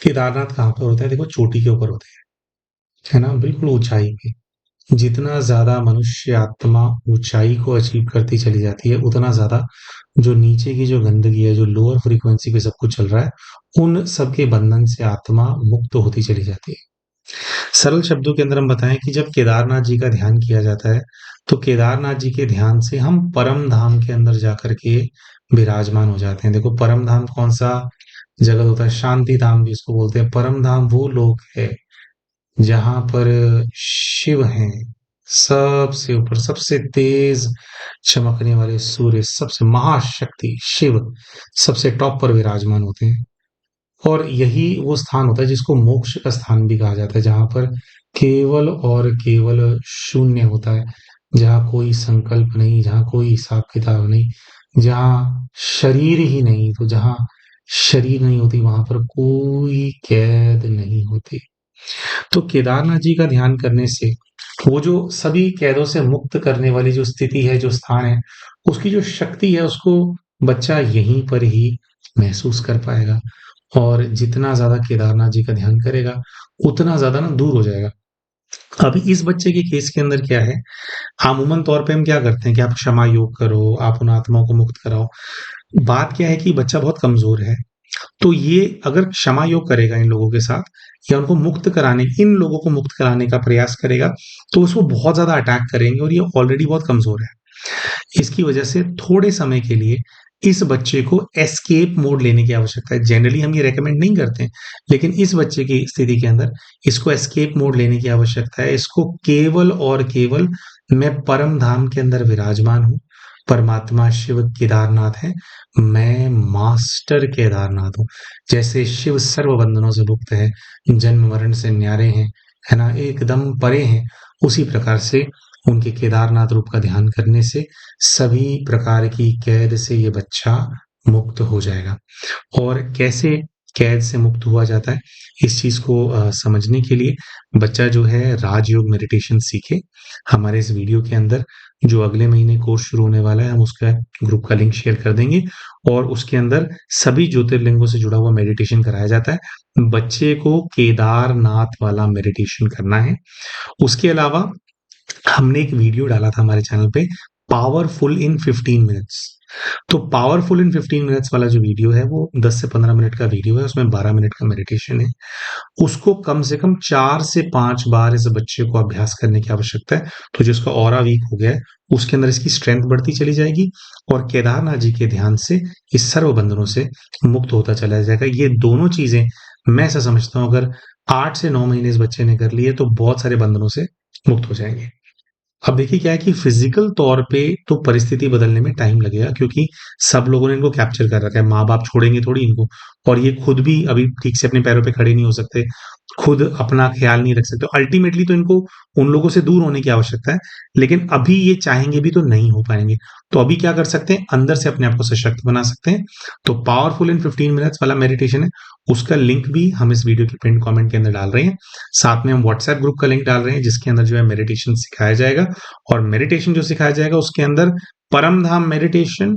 केदारनाथ कहाँ पर होता है? देखो, चोटी के ऊपर होते है ना? बिल्कुल ऊँचाई पे। जितना ज़्यादा मनुष्य आत्मा ऊँचाई को अचीव करती चली जाती है, उतना ज़्यादा जो नीचे की जो गंदगी है, जो लोअर फ्रीक्वेंसी पे सब कुछ चल रहा है, उन सब के बंधन से आत्मा मुक्त होती चली जाती है। सरल शब्दों के अंदर हम बताएँ कि जब केदारनाथ जी का ध्यान किया जाता है, तो केदारनाथ जी के ध्यान से हम परम धाम के अंदर जाकर के विराजमान हो जाते हैं। देखो, परम धाम कौन-सा जगत होता है? शांति धाम भी इसको बोलते हैं। परम धाम वो लोक है, जहाँ पर शिव हैं, सबसे ऊपर, सबसे तेज चमकने वाले सूर्य, सबसे महाशक्ति शिव सबसे टॉप पर विराजमान होते हैं। और यही वो स्थान होता है जिसको मोक्ष का स्थान भी कहा जाता है, जहाँ पर केवल और केवल शून्य होता है, जहाँ कोई संकल्प नहीं, जहाँ कोई हिसाब-किताब नहीं, जहाँ शरीर ही नहीं, तो जहाँ शरीर नहीं होती, वहाँ पर कोई कैद नहीं होती। तो केदारनाथ जी का ध्यान करने से वो जो सभी कैदों से मुक्त करने वाली जो स्थिति है, जो स्थान है, उसकी जो शक्ति है, उसको बच्चा यहीं पर ही महसूस कर पाएगा और जितना ज़्यादा केदारनाथ जी का ध्यान करेगा, उतना ज़्यादा ना दूर हो जाएगा। अभी इस बच्चे के केस के अंदर क्या है, अमूमन तौर पे हम क्या करते हैं कि आप क्षमा योग करो, आप उन आत्माओं को मुक्त कराओ। बात क्या है कि बच्चा बहुत कमज़ोर है। तो ये अगर क्षमा योग करेगा इन लोगों के साथ या उनको मुक्त कराने, इन लोगों को मुक्त कराने का प्रयास करेगा, तो उसको बहुत ज़्यादा अटैक करेंगे और ये ऑलरेडी बहुत कमज़ोर है। इसकी वजह से थोड़े समय के लिए इस बच्चे को एस्केप मोड लेने की आवश्यकता है। जनरली हम ये रिकमेंड नहीं करते हैं, लेकिन इस बच्चे की स्थिति के अंदर इसको एस्केप मोड लेने की आवश्यकता है। इसको केवल और केवल मैं परम धाम के अंदर विराजमान हूँ, परमात्मा शिव केदारनाथ है, मैं मास्टर केदारनाथ हूँ। जैसे शिव सर्व बंधनों से मुक्त है, जन्म-मरण से न्यारे हैं, है ना? एकदम परे हैं, उसी प्रकार से उनके केदारनाथ रूप का ध्यान करने से सभी प्रकार की कैद से ये बच्चा मुक्त हो जाएगा। और कैसे कैद से मुक्त हुआ जाता है। इस चीज़ को समझने के लिए बच्चा जो है राजयोग मेडिटेशन सीखे। हमारे इस वीडियो के अंदर जो अगले महीने कोर्स शुरू होने वाला है, हम उसका ग्रुप का लिंक शेयर कर देंगे और उसके अंदर सभी ज्योतिर्लिंगों से जुड़ा हुआ मेडिटेशन कराया जाता है। बच्चे को केदारनाथ वाला मेडिटेशन करना है। उसके अलावा हमने एक वीडियो डाला था हमारे चैनल पे, पावरफुल इन 15 मिनट्स। तो पावरफुल इन 15 मिनट्स वाला जो वीडियो है वो 10 से 15 मिनट का वीडियो है, उसमें 12 मिनट का मेडिटेशन है। उसको कम से कम 4 से 5 बार इस बच्चे को अभ्यास करने की आवश्यकता है। तो जो इसका ऑरा वीक हो गया है, उसके अंदर इसकी स्ट्रेंथ बढ़ती चली जाएगी और केदारनाथ जी के ध्यान से इस सर्व बंधनों से मुक्त होता चला जाएगा। ये दोनों चीजें मैं ऐसा समझता हूँ, अगर 8 से 9 महीने इस बच्चे ने कर लिए तो बहुत सारे बंधनों से मुक्त हो जाएंगे। अब देखिए क्या है कि फिजिकल तौर पे तो परिस्थिति बदलने में टाइम लगेगा, क्योंकि सब लोगों ने इनको कैप्चर कर रखा है। माँ-बाप छोड़ेंगे थोड़ी इनको, और ये खुद भी अभी ठीक से अपने पैरों पे खड़े नहीं हो सकते, खुद अपना ख़्याल नहीं रख सकते। अल्टीमेटली तो इनको उन लोगों से दूर होने की आवश्यकता है, लेकिन अभी ये चाहेंगे भी तो नहीं हो पाएँगे। तो अभी क्या कर सकते हैं, अंदर से अपने आप को सशक्त बना सकते हैं। तो पावरफुल इन 15 मिनट्स वाला मेडिटेशन है, उसका लिंक भी हम इस वीडियो के पिन्ड कमेंट के अंदर डाल रहे हैं। साथ में हम व्हाट्सएप ग्रुप का लिंक डाल रहे हैं, जिसके अंदर जो है मेडिटेशन सिखाया जाएगा। और मेडिटेशन जो सिखाया जाएगा उसके अंदर परम धाम मेडिटेशन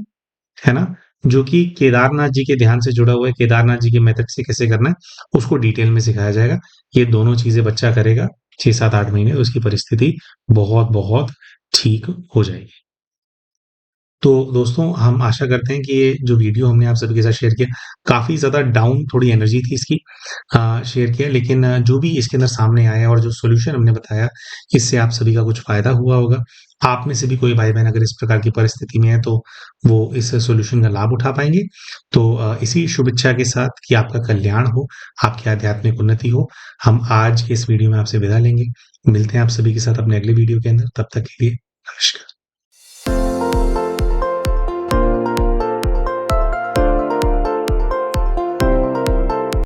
है ना, जो कि केदारनाथ जी के ध्यान से जुड़ा हुआ है, केदारनाथ जी के मेथड से कैसे करना है उसको डिटेल में सिखाया जाएगा। ये दोनों चीजें बच्चा करेगा 6 7 8 महीने, तो उसकी परिस्थिति बहुत बहुत ठीक हो जाएगी। तो दोस्तों, हम आशा करते हैं कि ये जो वीडियो हमने आप सभी के साथ शेयर किया, काफ़ी ज़्यादा डाउन थोड़ी एनर्जी थी इसकी, शेयर किया, लेकिन जो भी इसके अंदर सामने आया और जो सॉल्यूशन हमने बताया, इससे आप सभी का कुछ फ़ायदा हुआ होगा। आप में से भी कोई भाई-बहन अगर इस प्रकार की परिस्थिति में है, तो वो इस सॉल्यूशन का लाभ उठा पाएँगे। तो इसी शुभ इच्छा के साथ कि आपका कल्याण हो, आपकी आध्यात्मिक उन्नति हो, हम आज के इस वीडियो में आपसे विदा लेंगे। मिलते हैं आप सभी के साथ अपने अगले वीडियो के अंदर, तब तक के लिए नमस्कार।